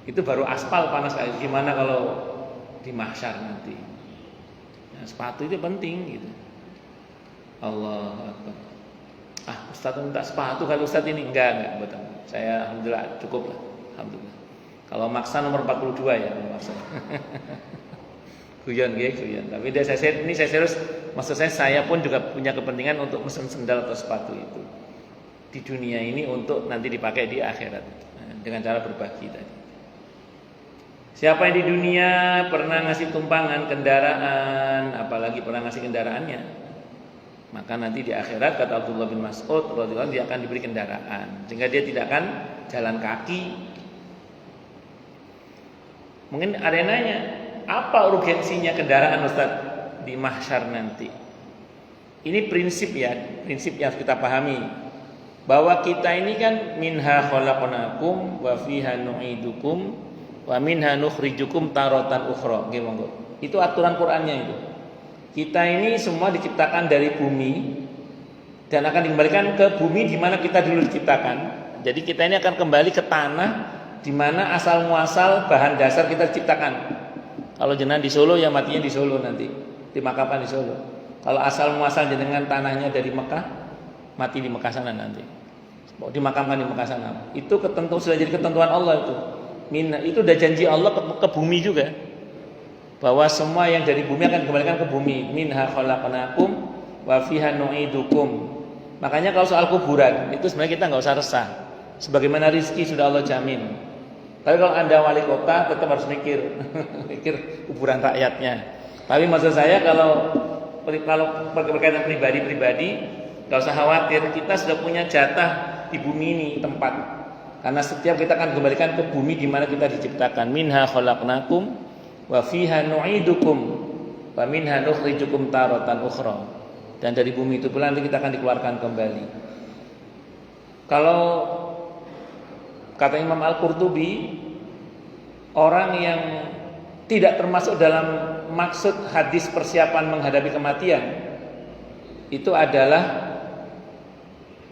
itu baru aspal panas kayak gimana kalau di mahsyar nanti. Nah, sepatu itu penting gitu. Allah Akbar. Ustaz minta sepatu kalau Ustaz ini enggak betul. Saya alhamdulillah cukup lah. Alhamdulillah. Kalau maksa nomor 42 ya kalau maksa. Guyon. Tapi saya serius. Maksud saya pun juga punya kepentingan untuk mesen sendal atau sepatu itu di dunia ini untuk nanti dipakai di akhirat dengan cara berbagi tadi. Siapa yang di dunia pernah ngasih tumpangan kendaraan, apalagi pernah ngasih kendaraannya, maka nanti di akhirat kata Abdullah bin Mas'ud radhiyallahu anhu dia akan diberi kendaraan sehingga dia tidak akan jalan kaki. Mungkin ada yang nanya, apa urgensinya kendaraan Ustaz di mahsyar nanti? Ini prinsip yang harus kita pahami. Bahwa kita ini kan minha khalaqnakum wa fiha nu'idukum wa minha nukhrijukum taratan ukhra. Itu aturan Qur'annya itu. Kita ini semua diciptakan dari bumi dan akan dikembalikan ke bumi di mana kita dulu diciptakan. Jadi kita ini akan kembali ke tanah di mana asal muasal bahan dasar kita diciptakan. Kalau jenengan di Solo ya matinya di Solo nanti, dimakamkan di Solo. Kalau asal muasal jenengan tanahnya dari Mekah, mati di Mekah sana nanti. Mau dimakamkan di Mekah sana. Itu sudah jadi ketentuan Allah itu. Itu udah janji Allah ke bumi juga. Bahwa semua yang dari bumi akan dikembalikan ke bumi. Minha khalaqnakum wa fiha nu'idukum. Makanya kalau soal kuburan itu sebenarnya kita nggak usah resah. Sebagaimana rizki sudah Allah jamin. Tapi kalau Anda wali kota tetap harus mikir kuburan rakyatnya. Tapi maksud saya kalau berkaitan pribadi, nggak usah khawatir. Kita sudah punya jatah di bumi ini tempat. Karena setiap kita akan kembalikan ke bumi di mana kita diciptakan. Minha khalaqnakum wa fiha nu'idukum wa minha nukhrijukum taratan ukhra. Dan dari bumi itu pula nanti kita akan dikeluarkan kembali. Kalau kata Imam Al-Qurtubi, orang yang tidak termasuk dalam maksud hadis persiapan menghadapi kematian itu adalah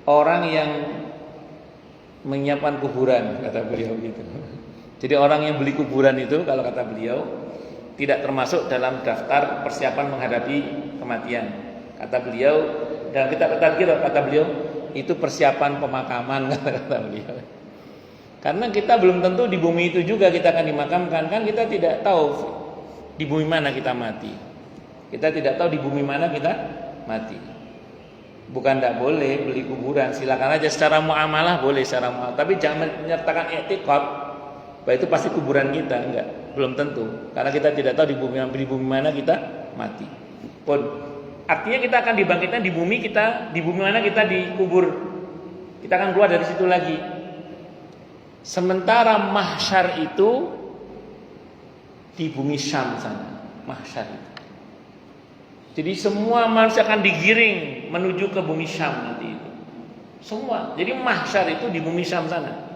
orang yang menyiapkan kuburan, kata beliau gitu. Jadi orang yang beli kuburan itu, kalau kata beliau, tidak termasuk dalam daftar persiapan menghadapi kematian. Kata beliau, dalam kitab At-Tadhkir kata beliau, itu persiapan pemakaman, kata beliau. Karena kita belum tentu di bumi itu juga kita akan dimakamkan, kan kita tidak tahu di bumi mana kita mati. Kita tidak tahu di bumi mana kita mati. Bukan tidak boleh beli kuburan, silakan aja secara muamalah boleh secara muamalah, tapi jangan menyertakan i'tiqad bahwa itu pasti kuburan kita, enggak, belum tentu, karena kita tidak tahu di bumi mana kita mati. Pun artinya kita akan dibangkitkan di bumi kita, di bumi mana kita dikubur, kita akan keluar dari situ lagi. Sementara mahsyar itu di bumi Syam sana, mahsyar itu. Jadi semua manusia akan digiring menuju ke bumi Syam nanti itu. Semua. Jadi mahsyar itu di bumi Syam sana.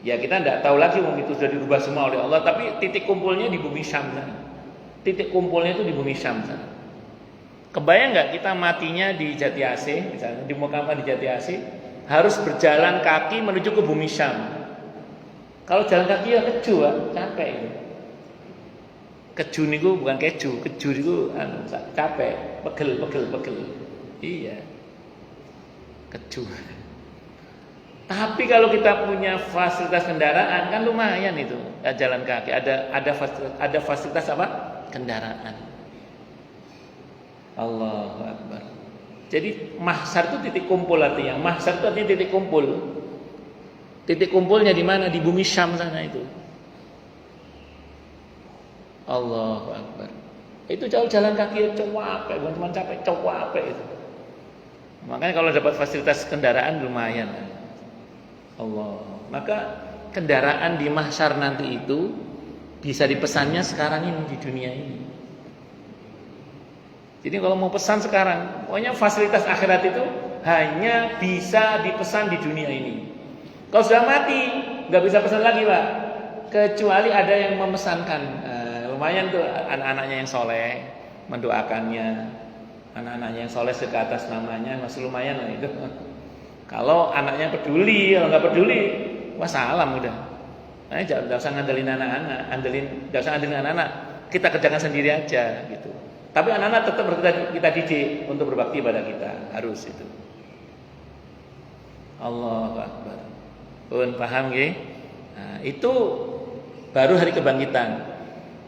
Ya kita tidak tahu lagi wong itu sudah dirubah semua oleh Allah, tapi titik kumpulnya di bumi Syam sana. Titik kumpulnya itu di bumi Syam sana. Kebayang nggak kita matinya di Jati Asih, misalnya dimakamkan di Jati Asih, harus berjalan kaki menuju ke bumi Syam. Kalau jalan kaki ya keju, capek itu. Keju niku bukan keju, keju niku capek, pegel. Iya. Keju. Tapi kalau kita punya fasilitas kendaraan kan lumayan itu, jalan kaki. Ada fasilitas apa? Kendaraan. Allahu Akbar. Jadi mahsyar itu titik kumpul artinya. Mahsyar itu artinya titik kumpul. Titik kumpulnya di mana? Di bumi Syam sana itu. Allahu Akbar. Itu jauh jalan kaki capek, bukan cuma capek, capek itu. Makanya kalau dapat fasilitas kendaraan lumayan. Allah. Maka kendaraan di mahsyar nanti itu bisa dipesannya sekarang ini di dunia ini. Jadi kalau mau pesan sekarang, pokoknya fasilitas akhirat itu hanya bisa dipesan di dunia ini. Kalau sudah mati, nggak bisa pesan lagi, Pak. Kecuali ada yang memesankan. Lumayan tuh anak-anaknya yang soleh mendoakannya, anak-anaknya yang soleh ke atas namanya masih lumayan lah itu. Kalau anaknya peduli, kalau nggak peduli, wah salam udah. Nah, jangan usah ngandelin anak-anak, jangan usah ngandelin anak-anak. Kita kerjakan sendiri aja gitu. Tapi anak-anak tetap kita didik untuk berbakti pada kita, harus itu. Allahu Akbar. Pun paham nggih? Nah, itu baru hari kebangkitan.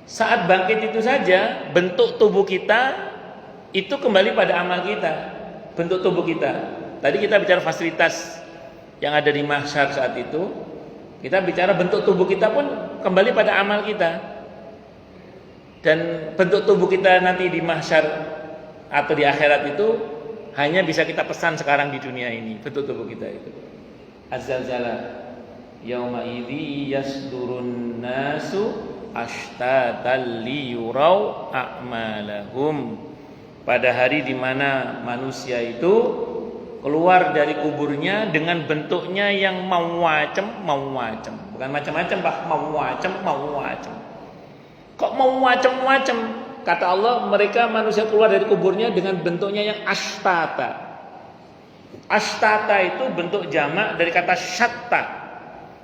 Saat bangkit itu saja bentuk tubuh kita itu kembali pada amal kita. Bentuk tubuh kita. Tadi kita bicara fasilitas yang ada di mahsyar saat itu. Kita bicara bentuk tubuh kita pun kembali pada amal kita. Dan bentuk tubuh kita nanti di mahsyar atau di akhirat itu hanya bisa kita pesan sekarang di dunia ini. Bentuk tubuh kita itu. Az-zalzalah. Yauma idzi yasdurun nasu ashtatan liyurau a'malahum. Pada hari di mana manusia itu keluar dari kuburnya dengan bentuknya yang macam. Bukan macam-macam, Pak, macam. Kok mau macam-macam? Kata Allah, mereka manusia keluar dari kuburnya dengan bentuknya yang ashtata. Ashtata itu bentuk jamak dari kata syatta.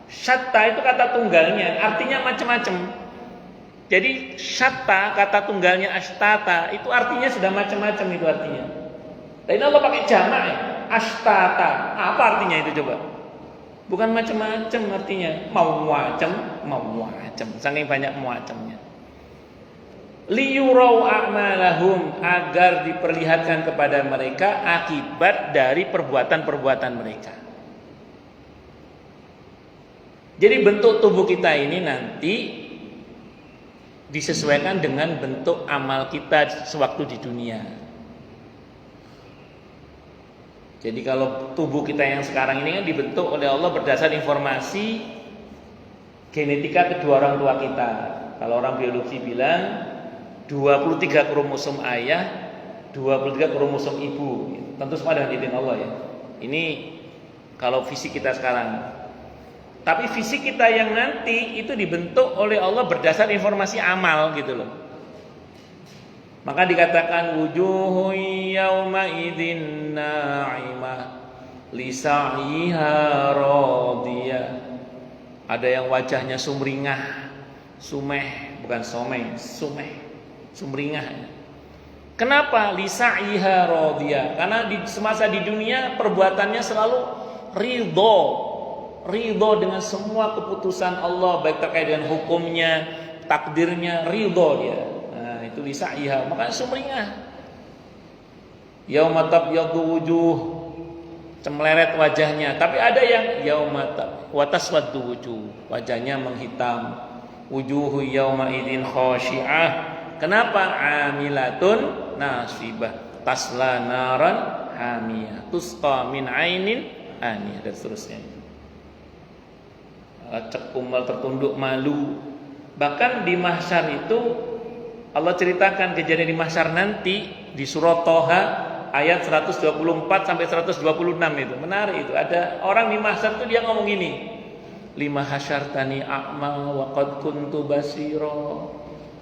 Syatta itu kata tunggalnya, artinya macam-macam. Jadi syatta kata tunggalnya ashtata itu artinya sudah macam-macam itu artinya. Dan Allah pakai jamak ya, ashtata. Apa artinya itu coba? Bukan macam-macam artinya, mau macam. Saking banyak macamnya. Liyurau a'malahum, agar diperlihatkan kepada mereka akibat dari perbuatan-perbuatan mereka. Jadi bentuk tubuh kita ini nanti disesuaikan dengan bentuk amal kita sewaktu di dunia. Jadi kalau tubuh kita yang sekarang ini kan dibentuk oleh Allah berdasar informasi genetika kedua orang tua kita. Kalau orang biologi bilang 23 kromosom ayah, 23 kromosom ibu. Tentu semua dengan izin Allah ya. Ini kalau fisik kita sekarang. Tapi fisik kita yang nanti itu dibentuk oleh Allah berdasar informasi amal gitu loh. Maka dikatakan wujuhun yauma idzin na'imah li sa'iha radiyah. Ada yang wajahnya sumringah, sumeh, bukan someng, sumeh, sumringah. Kenapa? Li sa'iha radiyah. Karena di semasa di dunia perbuatannya selalu ridho dengan semua keputusan Allah, baik terkait dengan hukumnya, takdirnya, ridho dia. Itu lisa'iha, makanya sumringah. Yauma tabyaddu wujuh, cemleret wajahnya. Tapi ada yang yauma wataswaddu wujuh, wajahnya menghitam. Wujuhu yauma idzin khashi'ah. Kenapa? Amilatun nasibah, tasla naran hamiyah, tusqa min ainin aniyah, dan seterusnya. Cekumal, tertunduk malu. Bahkan di mahsyar itu Allah ceritakan kejadian di mahsyar nanti di surah Toha ayat 124 sampai 126 itu. Menarik itu. Ada orang di mahsyar itu dia ngomong gini. Lima hasyartani a'ma wa qad kuntu basira.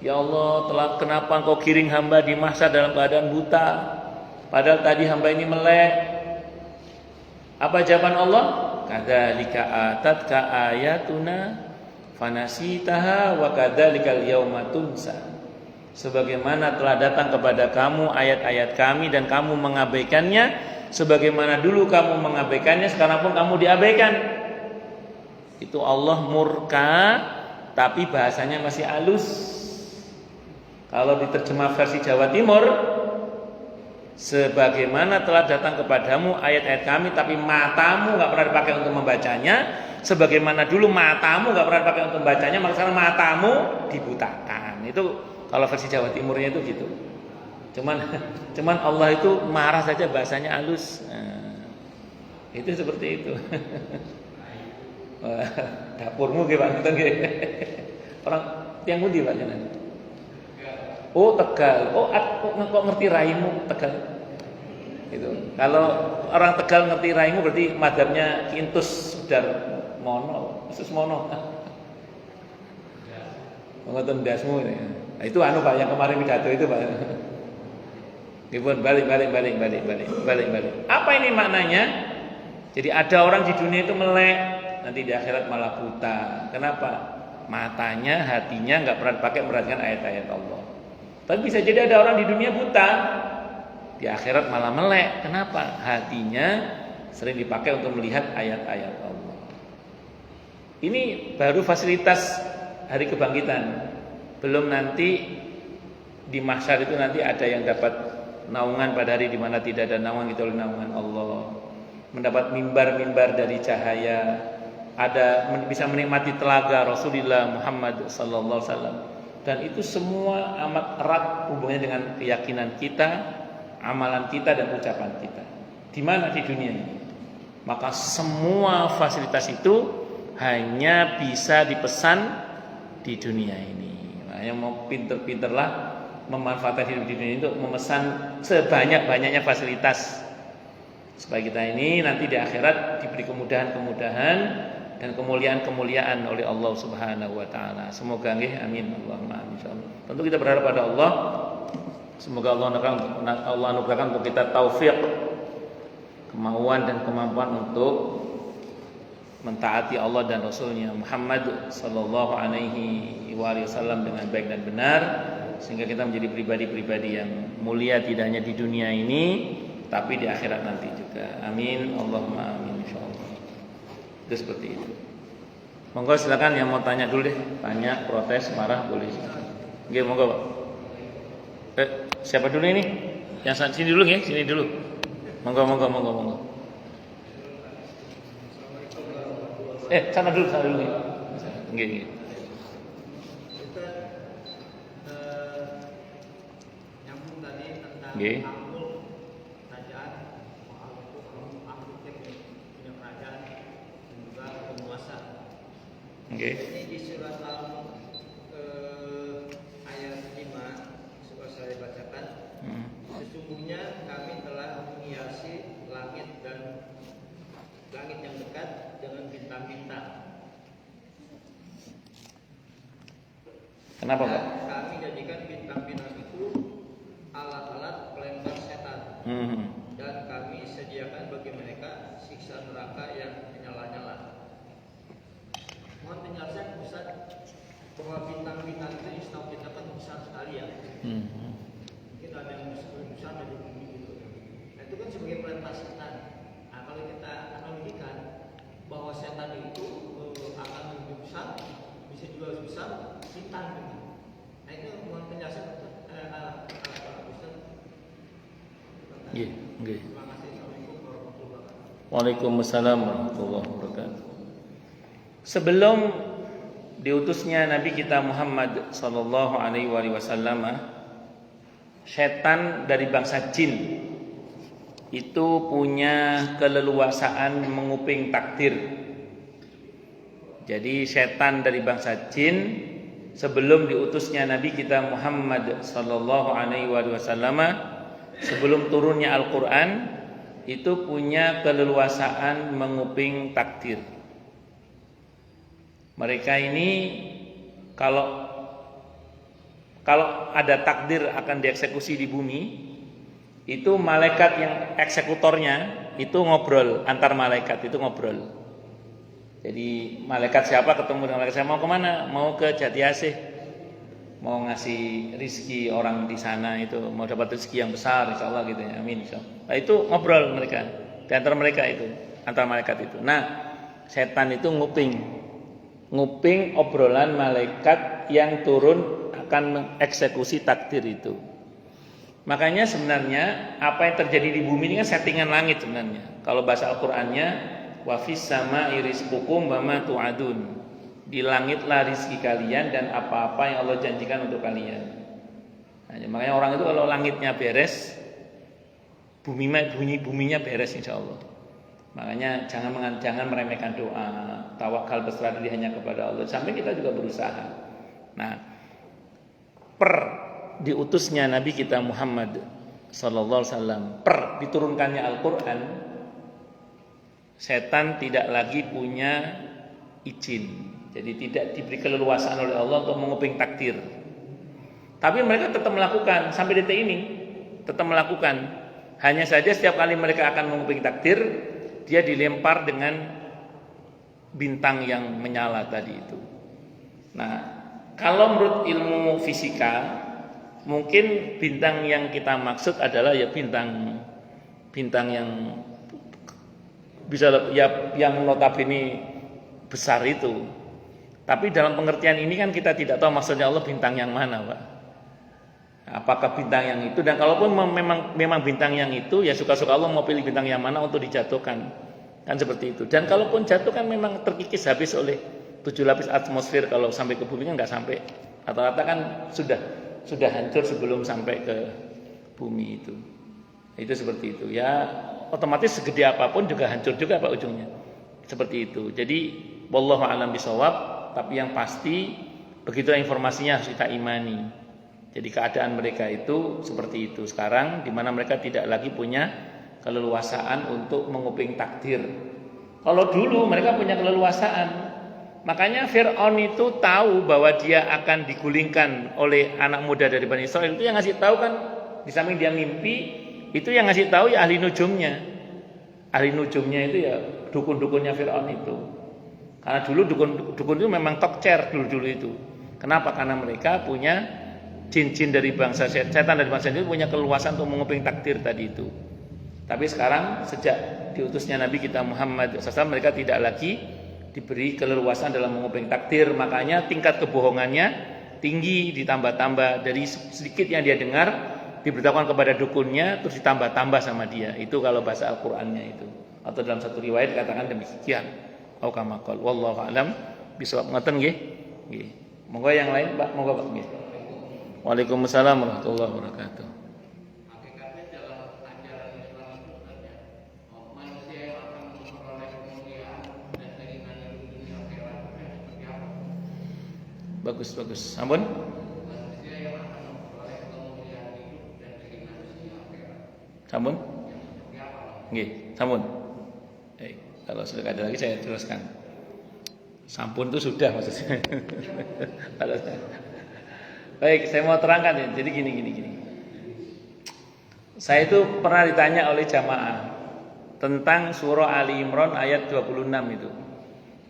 Ya Allah, kenapa engkau kiring hamba di mahsyar dalam keadaan buta? Padahal tadi hamba ini melek. Apa jawaban Allah? Kadzalika atatka ayatuna fanasitaha wa kadzalikal yauma tunsa. Sebagaimana telah datang kepada kamu ayat-ayat kami dan kamu mengabaikannya, sebagaimana dulu kamu mengabaikannya, sekarang pun kamu diabaikan. Itu Allah murka, tapi bahasanya masih halus. Kalau diterjemah versi Jawa Timur, sebagaimana telah datang kepadamu ayat-ayat kami, tapi matamu nggak pernah dipakai untuk membacanya. Sebagaimana dulu matamu nggak pernah dipakai untuk membacanya, maka sekarang matamu dibutakan. Itu kalau versi Jawa Timurnya itu gitu. Cuman Allah itu marah saja bahasanya halus. Itu seperti itu. Dapurmu ge Pak, orang yang budi Pak jenengan. Oh Tegal. Kok ngerti raimu Tegal. Itu. Kalau orang Tegal ngerti raimu berarti madzhabnya Kintus Sudarmono, Susmono. Ngoten dasmu ini. Nah, itu Pak yang kemarin pidato itu Pak. Gimana balik. Apa ini maknanya? Jadi ada orang di dunia itu melek, nanti di akhirat malah buta. Kenapa? Matanya, hatinya nggak pernah dipakai memperhatikan ayat-ayat Allah. Tapi bisa jadi ada orang di dunia buta, di akhirat malah melek. Kenapa? Hatinya sering dipakai untuk melihat ayat-ayat Allah. Ini baru fasilitas hari kebangkitan. Belum nanti di mahsyar itu nanti ada yang dapat naungan pada hari di mana tidak ada naungan kecuali naungan Allah. Mendapat mimbar-mimbar dari cahaya. Ada bisa menikmati telaga Rasulullah Muhammad sallallahu alaihi wasallam. Dan itu semua amat erat hubungannya dengan keyakinan kita, amalan kita dan ucapan kita. Di mana di dunia ini? Maka semua fasilitas itu hanya bisa dipesan di dunia ini. Yang mau pinter-pinterlah memanfaatkan hidup di dunia ini untuk memesan sebanyak-banyaknya fasilitas supaya kita ini nanti di akhirat diberi kemudahan-kemudahan dan kemuliaan-kemuliaan oleh Allah Subhanahu wa taala. Semoga nggih, amin Allahumma amin insyaallah. Tentu kita berharap pada Allah, semoga Allah anugerahkan untuk kita taufik, kemauan dan kemampuan untuk mentaati Allah dan Rasulnya Muhammad sallallahu alaihi wasallam dengan baik dan benar, sehingga kita menjadi pribadi-pribadi yang mulia tidak hanya di dunia ini tapi di akhirat nanti juga. Amin Allahumma amin insyaallah. Itu seperti itu. Monggo silakan yang mau tanya dulu deh, tanya, protes, marah boleh. Nggih monggo Pak. Siapa dulu ini? Yang sini dulu ya, sini dulu. Monggo. Sana dulu nih. Nggih. Nyambung tadi tentang nggih. kerajaan Nggih. Ini di surat ayat 5 coba saya bacakan. Sesungguhnya kami telah menghiasi langit yang dekat dengan bintang-bintang. Kenapa, Pak? Kami jadikan bintang-bintang itu alat-alat pelempar setan. Dan kami sediakan bagi mereka siksa neraka yang menyala-nyala. Mohon penjelasan Ustaz bahwa bintang-bintang itu di setahu kita kan besar sekali ya. Mungkin ada yang besar dari bumi gitu. Nah, itu kan sebagai pelempar setan. Nah, kalau kita analogikan bahwa setan itu akan lebih besar, bisa juga lebih besar bintang gitu. Nah, itu mohon penjelasan Ustaz. Nggih, nggih. Terima kasih. Assalamualaikum warahmatullahi wabarakatuh. Waalaikumsalam warahmatullahi wabarakatuh. Sebelum diutusnya Nabi kita Muhammad sallallahu alaihi wasallam, setan dari bangsa jin itu punya keleluasaan menguping takdir. Jadi setan dari bangsa jin sebelum diutusnya Nabi kita Muhammad sallallahu alaihi wasallam, sebelum turunnya Al-Qur'an, itu punya keleluasaan menguping takdir. Mereka ini kalau ada takdir akan dieksekusi di bumi, itu malaikat yang eksekutornya itu ngobrol, antar malaikat itu ngobrol. Jadi malaikat siapa ketemu dengan malaikat siapa, mau kemana? Mau ke Jati Asih, mau ngasih rizki orang di sana, itu mau dapat rizki yang besar insyaallah gitu ya, amin insyaallah. Nah, itu ngobrol mereka di antara mereka itu, antara malaikat itu. Nah, setan itu nguping obrolan malaikat yang turun akan mengeksekusi takdir itu. Makanya sebenarnya apa yang terjadi di bumi ini kan settingan langit sebenarnya. Kalau bahasa Al-Qur'annya wa fis sama'i rizqukum wa ma tu'adun. Di langitlah rizki kalian dan apa-apa yang Allah janjikan untuk kalian. Nah, makanya orang itu kalau langitnya beres, buminya beres insyaallah. Makanya jangan meremehkan doa, tawakal berserah diri hanya kepada Allah. Sampai kita juga berusaha. Nah, diutusnya Nabi kita Muhammad sallallahu alaihi wasallam, diturunkannya Al-Qur'an, setan tidak lagi punya izin. Jadi tidak diberi keleluasaan oleh Allah untuk menguping takdir. Tapi mereka tetap melakukan sampai detik ini, tetap melakukan. Hanya saja setiap kali mereka akan menguping takdir, dia dilempar dengan bintang yang menyala tadi itu. Nah, kalau menurut ilmu fisika, mungkin bintang yang kita maksud adalah ya bintang yang bisa ya yang notabene besar itu. Tapi dalam pengertian ini kan kita tidak tahu maksudnya Allah bintang yang mana, Pak. Apakah bintang yang itu, dan kalaupun memang bintang yang itu, ya suka-suka Allah mau pilih bintang yang mana untuk dijatuhkan, kan seperti itu. Dan kalaupun jatuh kan memang terkikis habis oleh 7 lapis atmosfer. Kalau sampai ke bumi kan nggak sampai, rata-rata kan sudah hancur sebelum sampai ke bumi itu. Itu seperti itu ya, otomatis segede apapun juga hancur juga Pak ujungnya, seperti itu. Jadi wallahu a'lam bishawab, tapi yang pasti begitulah informasinya, harus kita imani. Jadi keadaan mereka itu seperti itu sekarang, di mana mereka tidak lagi punya keleluasaan untuk menguping takdir. Kalau dulu mereka punya keleluasaan, makanya Fir'aun itu tahu bahwa dia akan digulingkan oleh anak muda dari Bani Israil. Itu yang ngasih tahu kan, di samping dia mimpi, itu yang ngasih tahu ya ahli nujumnya. Ahli nujumnya itu ya dukun-dukunnya Fir'aun itu. Karena dulu dukun itu memang top chair dulu itu. Kenapa? Karena mereka punya jin-jin dari bangsa setan dari bangsa itu punya keluasan untuk menguping takdir tadi itu. Tapi sekarang sejak diutusnya Nabi kita Muhammad SAW, mereka tidak lagi diberi keleluasan dalam menguping takdir. Makanya tingkat kebohongannya tinggi, ditambah-tambah dari sedikit yang dia dengar, diberitahukan kepada dukunnya, terus ditambah-tambah sama dia. Itu kalau bahasa Al-Qur'annya itu. Atau dalam satu riwayat dikatakan demikian. Au kama qala wallahu alam bisawab. Ngoten nggih. Nggih. Monggo yang lain Pak, monggo Pak nggih. Waalaikumsalam warahmatullahi wabarakatuh. Hakikatnya dalam ajaran Islam itu saja manusia yang akan memperoleh kemuliaan dan keringanan di dunia akhirat seperti apa? Bagus. Sampun? Sampun? Nggih, sampun. Kalau sudah ada lagi saya teruskan. Sampun itu sudah maksudnya. Baik, saya mau terangkan ya. Jadi gini. Saya itu pernah ditanya oleh jamaah tentang surah Ali Imran ayat 26 itu.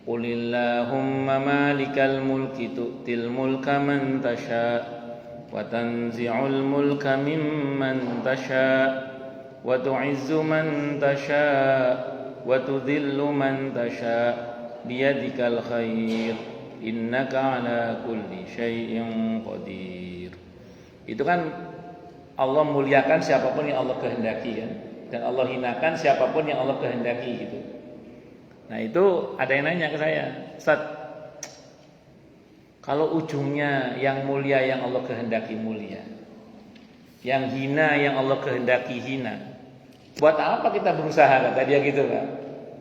Qulillahumma malikal mulki tu'til mulka man tasha wa tanzi'ul mulka mimman tasha wa tu'izzu man tasha wa tudhillu man tasha biyadikal khair innaka ala kulli syai'in qadir. Itu kan Allah muliakan siapapun yang Allah kehendaki kan, dan Allah hinakan siapapun yang Allah kehendaki gitu. Nah itu ada yang nanya ke saya, Ustaz, kalau ujungnya yang mulia yang Allah kehendaki mulia, yang hina yang Allah kehendaki hina, buat apa kita berusaha, kata dia gitu Pak.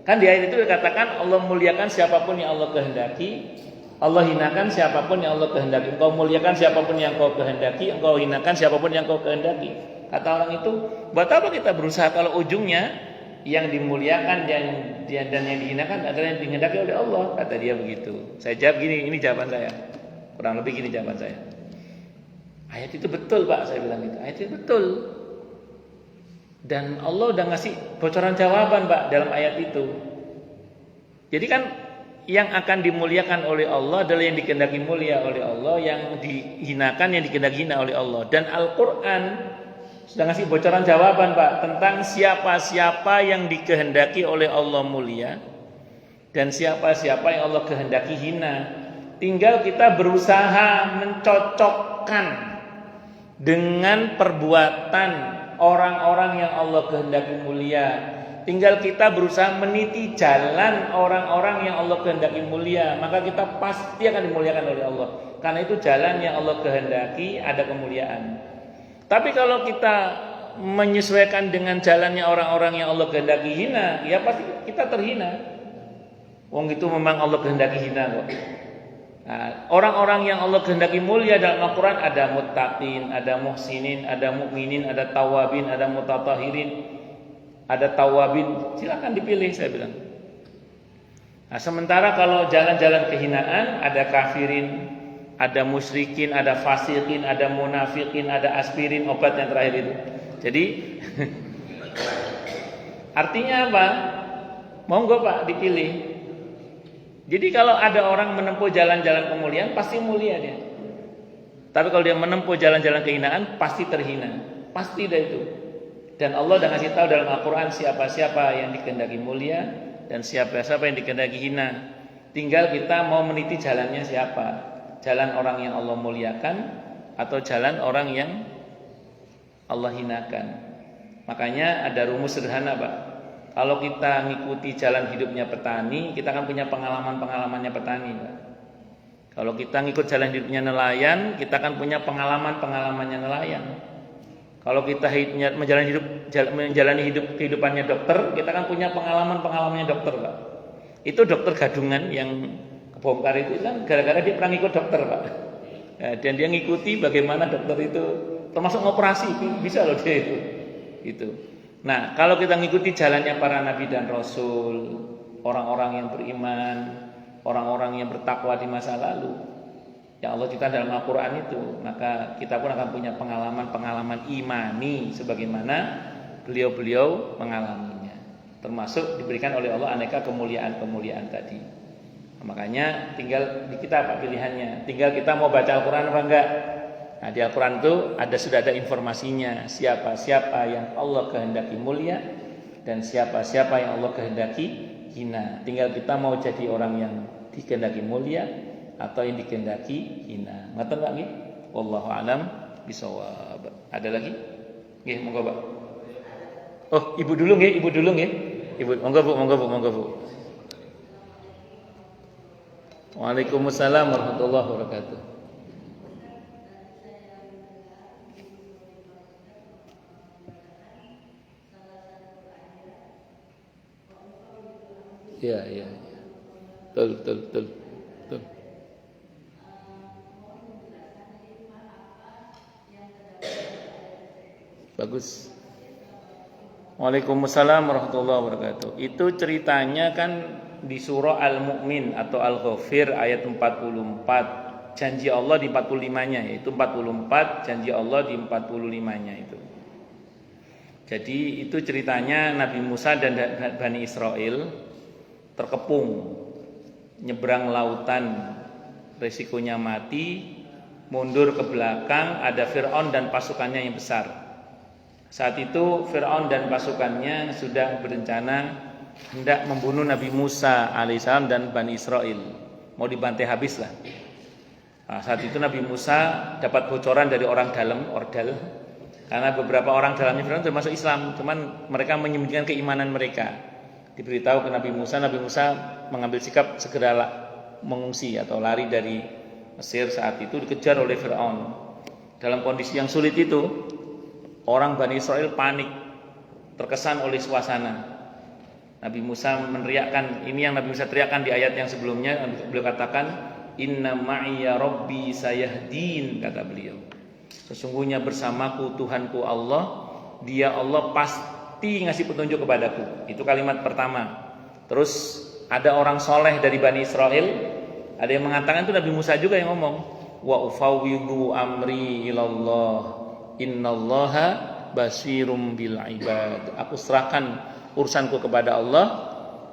Kan di ayat itu dikatakan Allah muliakan siapapun yang Allah kehendaki, Allah hinakan siapapun yang Allah kehendaki. Engkau muliakan siapapun yang kau kehendaki, engkau hinakan siapapun yang kau kehendaki. Kata orang itu, buat apa kita berusaha kalau ujungnya yang dimuliakan dan yang dihinakan adalah yang dikehendaki oleh Allah, kata dia begitu. Saya jawab gini, ini jawaban saya. Kurang lebih gini jawaban saya. Ayat itu betul Pak, saya bilang gitu. Ayat itu betul. Dan Allah udah ngasih bocoran jawaban Pak dalam ayat itu. Jadi kan yang akan dimuliakan oleh Allah adalah yang dikehendaki mulia oleh Allah, yang dihinakan yang dikehendaki hina oleh Allah. Dan Al-Qur'an sudah ngasih bocoran jawaban Pak tentang siapa-siapa yang dikehendaki oleh Allah mulia dan siapa-siapa yang Allah kehendaki hina. Tinggal kita berusaha mencocokkan dengan perbuatan orang-orang yang Allah kehendaki mulia. Tinggal kita berusaha meniti jalan orang-orang yang Allah kehendaki mulia, maka kita pasti akan dimuliakan oleh Allah. Karena itu jalan yang Allah kehendaki ada kemuliaan. Tapi kalau kita menyesuaikan dengan jalannya orang-orang yang Allah kehendaki hina, ya pasti kita terhina. Wong itu memang Allah kehendaki hina kok. Nah, orang-orang yang Allah kehendaki mulia dalam Al-Quran ada muttaqin, ada muhsinin, ada mukminin, ada tawabin, ada mutatahirin, ada tawabin. Silakan dipilih, saya bilang. Nah, sementara kalau jalan-jalan kehinaan ada kafirin, ada musyrikin, ada fasikin, ada munafikin, ada aspirin, obat yang terakhir itu. Jadi artinya apa? Monggo Pak dipilih. Jadi kalau ada orang menempuh jalan-jalan kemuliaan pasti mulia dia. Tapi kalau dia menempuh jalan-jalan kehinaan pasti terhina. Pasti dah itu. Dan Allah sudah ngasih tahu dalam Al-Quran siapa-siapa yang dikehendaki mulia dan siapa-siapa yang dikehendaki hina. Tinggal kita mau meniti jalannya siapa. Jalan orang yang Allah muliakan atau jalan orang yang Allah hinakan. Makanya ada rumus sederhana Pak. Kalau kita mengikuti jalan hidupnya petani, kita akan punya pengalaman-pengalamannya petani Pak. Kalau kita ngikut jalan hidupnya nelayan, kita akan punya pengalaman-pengalamannya nelayan. Kalau kita menjalani hidup kehidupannya dokter, kita akan punya pengalaman-pengalamannya dokter Pak. Itu dokter gadungan yang kebongkar itu kan gara-gara dia pernah ngikut dokter Pak. Dan dia ngikuti bagaimana dokter itu termasuk ngoperasi, bisa loh dia itu. Gitu. Nah, kalau kita ngikuti jalannya para nabi dan rasul, orang-orang yang beriman, orang-orang yang bertakwa di masa lalu, yang Allah cerita dalam Al-Quran itu, maka kita pun akan punya pengalaman-pengalaman imani sebagaimana beliau-beliau mengalaminya. Termasuk diberikan oleh Allah aneka kemuliaan-kemuliaan tadi. Makanya tinggal di kita Pak pilihannya. Tinggal kita mau baca Al-Quran apa enggak. Nah di Al-Quran itu sudah ada informasinya. Siapa-siapa yang Allah kehendaki mulia dan siapa-siapa yang Allah kehendaki hina. Tinggal kita mau jadi orang yang dikehendaki mulia atau yang dikehendaki hina. Ngoten Pak nggih? Wallahu a'lam bishawab. Ada lagi? Nggih, monggo Pak. Oh, Ibu dulu nggih, Ibu, monggo Bu. Waalaikumsalam warahmatullahi wabarakatuh. Iya. Betul. Bagus. Waalaikumsalam warahmatullahi wabarakatuh. Itu ceritanya kan di surah Al-Mu'min atau Al-Ghafir ayat 44. Janji Allah di 45-nya, yaitu 44, janji Allah di 45-nya itu. Jadi itu ceritanya Nabi Musa dan Bani Israel terkepung nyebrang lautan, resikonya mati, mundur ke belakang, ada Fir'aun dan pasukannya yang besar. Saat itu Fir'aun dan pasukannya sudah berencana hendak membunuh Nabi Musa alaihissalam dan Bani Israel, mau dibantai habis lah. Nah, saat itu Nabi Musa dapat bocoran dari orang dalam, ordal, karena beberapa orang dalamnya Fir'aun termasuk Islam, cuman mereka menyembunyikan keimanan mereka. Diberitahu ke Nabi Musa mengambil sikap segera mengungsi atau lari dari Mesir. Saat itu dikejar oleh Fir'aun. Dalam kondisi yang sulit itu, orang Bani Israel panik, terkesan oleh suasana. Nabi Musa meneriakkan, ini yang Nabi Musa teriakkan di ayat yang sebelumnya. Beliau katakan, Inna ma'iya rabbi sayahdin, kata beliau. Sesungguhnya bersamaku Tuhanku Allah, Dia Allah pasti ngasih petunjuk kepadaku. Itu kalimat pertama. Terus ada orang soleh dari Bani Israel, ada yang mengatakan, itu Nabi Musa juga yang ngomong, wa ufawwidhu amri ilallah innallaha basirum bil ibad. Aku serahkan urusanku kepada Allah,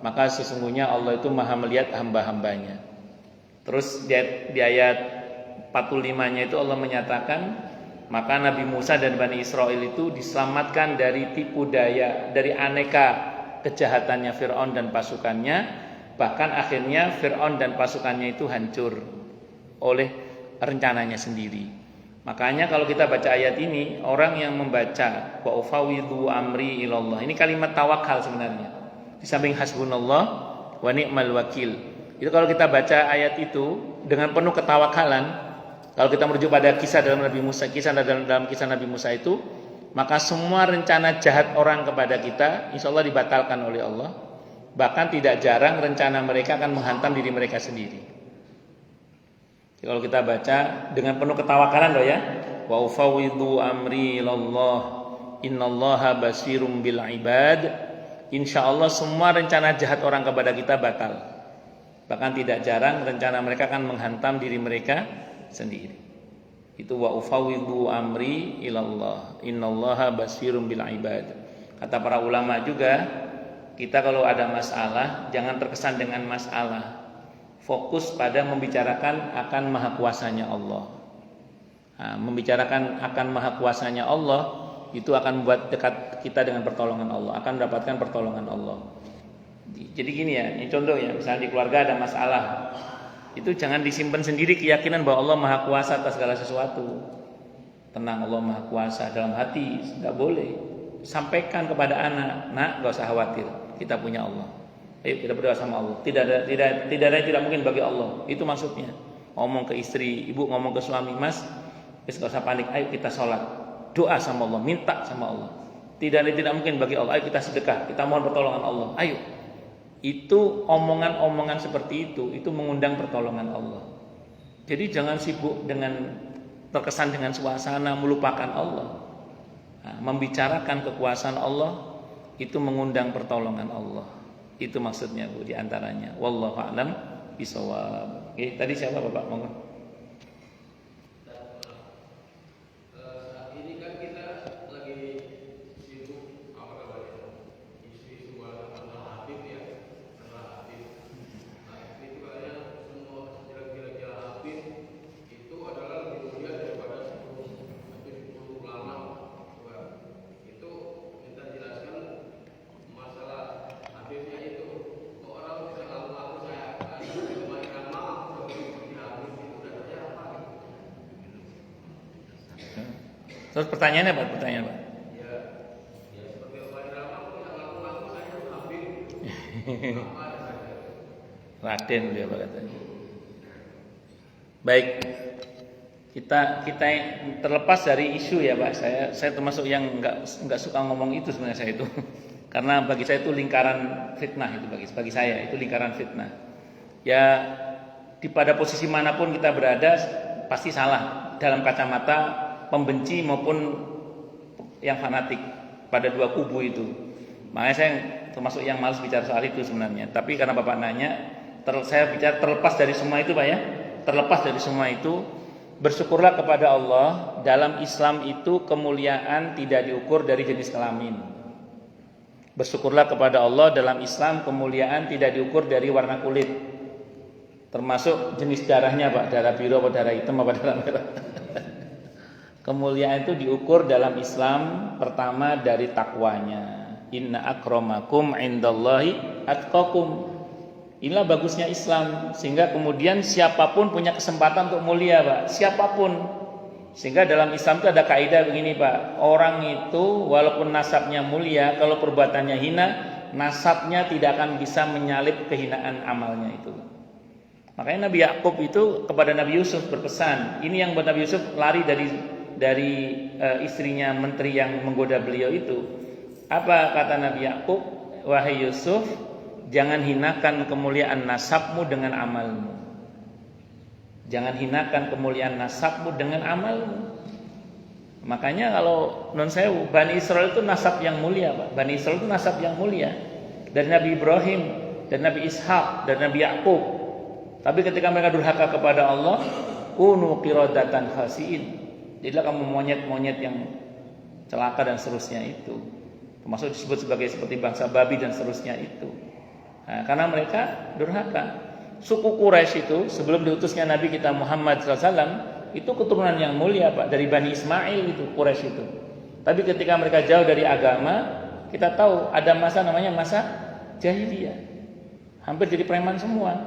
maka sesungguhnya Allah itu maha melihat hamba-hambanya. Terus di ayat 45-nya itu Allah menyatakan, maka Nabi Musa dan Bani Israel itu diselamatkan dari tipu daya, dari aneka kejahatannya Fir'aun dan pasukannya. Bahkan akhirnya Fir'aun dan pasukannya itu hancur oleh rencananya sendiri. Makanya kalau kita baca ayat ini, orang yang membaca wa ufawwidhu amri ilallah, ini kalimat tawakal sebenarnya. Di samping hasbunallah wa ni'mal wakil. Itu kalau kita baca ayat itu dengan penuh ketawakalan, kalau kita merujuk pada kisah dalam Nabi Musa, dalam kisah Nabi Musa itu, maka semua rencana jahat orang kepada kita insya Allah dibatalkan oleh Allah. Bahkan tidak jarang rencana mereka akan menghantam diri mereka sendiri. Jadi kalau kita baca dengan penuh ketawakalan loh ya, wa ufawwidhu amri ilallah innallaha basirum bil ibad, insya Allah semua rencana jahat orang kepada kita batal. Bahkan tidak jarang rencana mereka akan menghantam diri mereka sendiri. Itu wa ufawwidhu amri ilallah innallaha basirum bil ibad. Kata para ulama juga, kita kalau ada masalah jangan terkesan dengan masalah, fokus pada membicarakan akan maha kuasanya Allah. Nah, membicarakan akan maha kuasanya Allah itu akan membuat dekat kita dengan pertolongan Allah, akan mendapatkan pertolongan Allah. Jadi gini ya, ini contoh ya, misalnya di keluarga ada masalah, itu jangan disimpan sendiri keyakinan bahwa Allah maha kuasa atas segala sesuatu. Tenang, Allah maha kuasa dalam hati, tidak boleh. Sampaikan kepada anak, nak, gak usah khawatir, kita punya Allah. Ayo kita berdoa sama Allah. Tidak ada yang tidak mungkin bagi Allah. Itu maksudnya. Ngomong ke istri, ibu ngomong ke suami, mas, gak usah panik, ayo kita sholat, doa sama Allah, minta sama Allah. Tidak ada yang tidak mungkin bagi Allah. Ayo kita sedekah, kita mohon pertolongan Allah. Ayo. Itu omongan-omongan seperti itu mengundang pertolongan Allah. Jadi jangan sibuk dengan terkesan dengan suasana melupakan Allah. Nah, membicarakan kekuasaan Allah itu mengundang pertolongan Allah. Itu maksudnya Bu, di antaranya. Wallahu a'lam bishawab. Oke, tadi siapa Bapak? Monggo. Terus pertanyaannya apa? Pertanyaan Pak? Ya seperti Raden dia Pak katanya. Baik, kita terlepas dari isu ya Pak. Saya termasuk yang nggak suka ngomong itu sebenarnya saya itu, karena bagi saya itu lingkaran fitnah itu bagi saya itu lingkaran fitnah. Ya pada posisi manapun kita berada pasti salah dalam kacamata pembenci maupun yang fanatik pada dua kubu itu. Makanya saya termasuk yang malas bicara soal itu sebenarnya. Tapi karena Bapak nanya, saya bicara terlepas dari semua itu Pak ya. Terlepas dari semua itu, bersyukurlah kepada Allah, dalam Islam itu kemuliaan tidak diukur dari jenis kelamin. Bersyukurlah kepada Allah, dalam Islam kemuliaan tidak diukur dari warna kulit. Termasuk jenis darahnya Pak, darah biru apa darah hitam apa darah merah. Kemuliaan itu diukur dalam Islam pertama dari takwanya. Inna akramakum indallahi atqakum. Inilah bagusnya Islam, sehingga kemudian siapapun punya kesempatan untuk mulia Pak, siapapun. Sehingga dalam Islam itu ada kaidah begini Pak, orang itu walaupun nasabnya mulia, kalau perbuatannya hina, nasabnya tidak akan bisa menyalip kehinaan amalnya itu. Makanya Nabi Yakub itu kepada Nabi Yusuf berpesan, ini yang buat Nabi Yusuf lari dari istrinya menteri yang menggoda beliau itu. Apa kata Nabi Yakub? Wahai Yusuf, jangan hinakan kemuliaan nasabmu dengan amalmu. Jangan hinakan kemuliaan nasabmu dengan amalmu. Makanya kalau non sewu, Bani Israel itu nasab yang mulia Pak. Bani Israel itu nasab yang mulia. Dari Nabi Ibrahim, dari Nabi Ishak, dari Nabi Yakub. Tapi ketika mereka durhaka kepada Allah, kunu qiradatan khasiin. Jadilah kamu monyet-monyet yang celaka dan seterusnya itu. Termasuk disebut seperti bangsa babi dan seterusnya itu. Nah, karena mereka durhaka. Suku Quraisy itu sebelum diutusnya Nabi kita Muhammad SAW itu keturunan yang mulia Pak, dari Bani Ismail itu Quraisy itu. Tapi ketika mereka jauh dari agama, kita tahu ada masa namanya masa jahiliyah. Hampir jadi preman semua.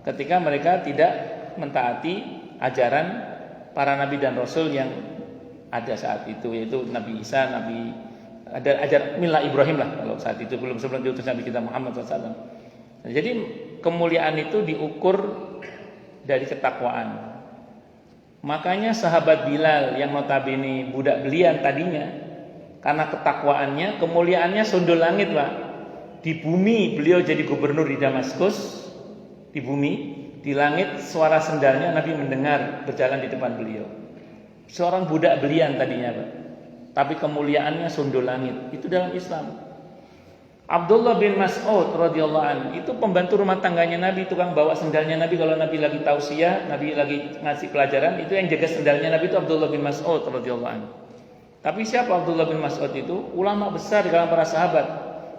Ketika mereka tidak mentaati ajaran para nabi dan rasul yang ada saat itu, yaitu Nabi Isa, ajar milah Ibrahim lah kalau saat itu sebelum diutus Nabi kita Muhammad SAW. Jadi kemuliaan itu diukur dari ketakwaan. Makanya sahabat Bilal yang notabene budak belian tadinya, karena ketakwaannya, kemuliaannya sundul langit Pak. Di bumi beliau jadi gubernur di Damaskus, di bumi, di langit suara sendalnya Nabi mendengar berjalan di depan beliau. Seorang budak belian tadinya Pak, tapi kemuliaannya sundul langit. Itu dalam Islam. Abdullah bin Mas'ud radhiyallahu anhu itu pembantu rumah tangganya Nabi, tukang bawa sendalnya Nabi kalau Nabi lagi tausiah, Nabi lagi ngasih pelajaran, itu yang jaga sendalnya Nabi itu Abdullah bin Mas'ud radhiyallahu anhu. Tapi siapa Abdullah bin Mas'ud itu? Ulama besar di kalangan para sahabat.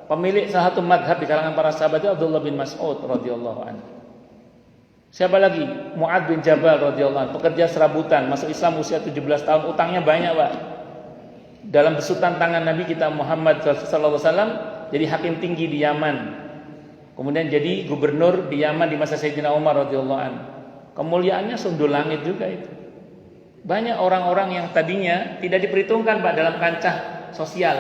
Pemilik salah satu madhab di kalangan para sahabat itu Abdullah bin Mas'ud radhiyallahu anhu. Siapa lagi? Mu'adz bin Jabal radhiyallahu anhu, pekerja serabutan, masuk Islam usia 17 tahun, utangnya banyak Pak. Dalam besutan tangan Nabi kita Muhammad sallallahu alaihi wasallam jadi hakim tinggi di Yaman. Kemudian jadi gubernur di Yaman di masa Sayyidina Umar radhiyallahu anhu. Kemuliaannya sundul langit juga itu. Banyak orang-orang yang tadinya tidak diperhitungkan Pak dalam kancah sosial.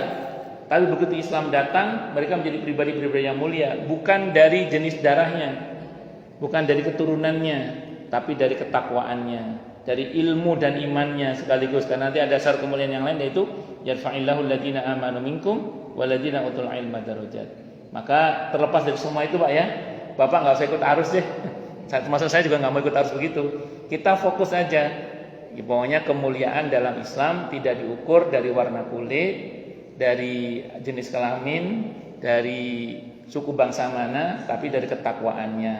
Tapi begitu Islam datang, mereka menjadi pribadi-pribadi yang mulia, bukan dari jenis darahnya, bukan dari keturunannya, tapi dari ketakwaannya, dari ilmu dan imannya sekaligus. Karena nanti ada dasar kemuliaan yang lain, yaitu yarfa'illahu alladziina aamanu minkum walladziina utul ilma darajat. Maka terlepas dari semua itu Pak ya, Bapak enggak usah ikut arus deh. Termasuk saya juga enggak mau ikut arus begitu. Kita fokus aja. Ya, pokoknya kemuliaan dalam Islam tidak diukur dari warna kulit, dari jenis kelamin, dari suku bangsa mana, tapi dari ketakwaannya,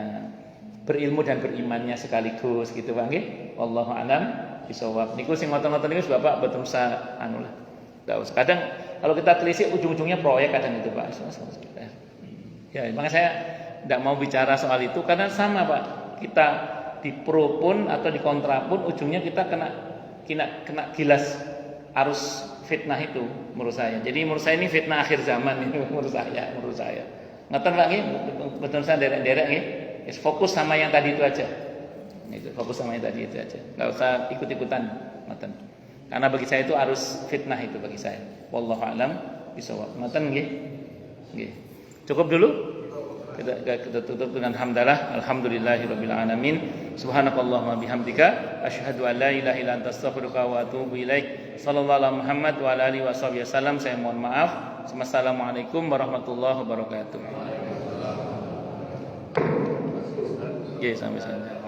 berilmu dan berimannya sekaligus gitu Bang nggih. Wallahu a'lam bishawab. Niku sing ngoten-ngoten niku Bapak boten usah anu lah. Kadang kalau kita telisik ujung-ujungnya proyek kadang itu Pak. Ya, makanya saya tidak mau bicara soal itu karena sama Pak. Kita di pro pun atau di kontra pun ujungnya kita kena gilas arus fitnah itu menurut saya. Jadi menurut saya ini fitnah akhir zaman ini menurut saya. Ngeten Pak nggih, betul saya derek-derek nggih. Fokus sama yang tadi itu aja. Itu fokus sama yang tadi itu aja. Enggak usah ikut-ikutan ngoten. Karena bagi saya itu arus fitnah itu bagi saya. Wallahu a'lam bishawab. Ngoten nggih. Nggih. Cukup dulu. Kita tutup dengan hamdalah. Alhamdulillahirabbil alamin. Subhanakallahumma bihamdika asyhadu an la ilaha illa anta astaghfiruka wa atubu ilaik. Sallallahu alaihi Muhammad wa ala alihi wasallam. Saya mohon maaf. Assalamualaikum warahmatullahi wabarakatuh. Oke, sampai sana.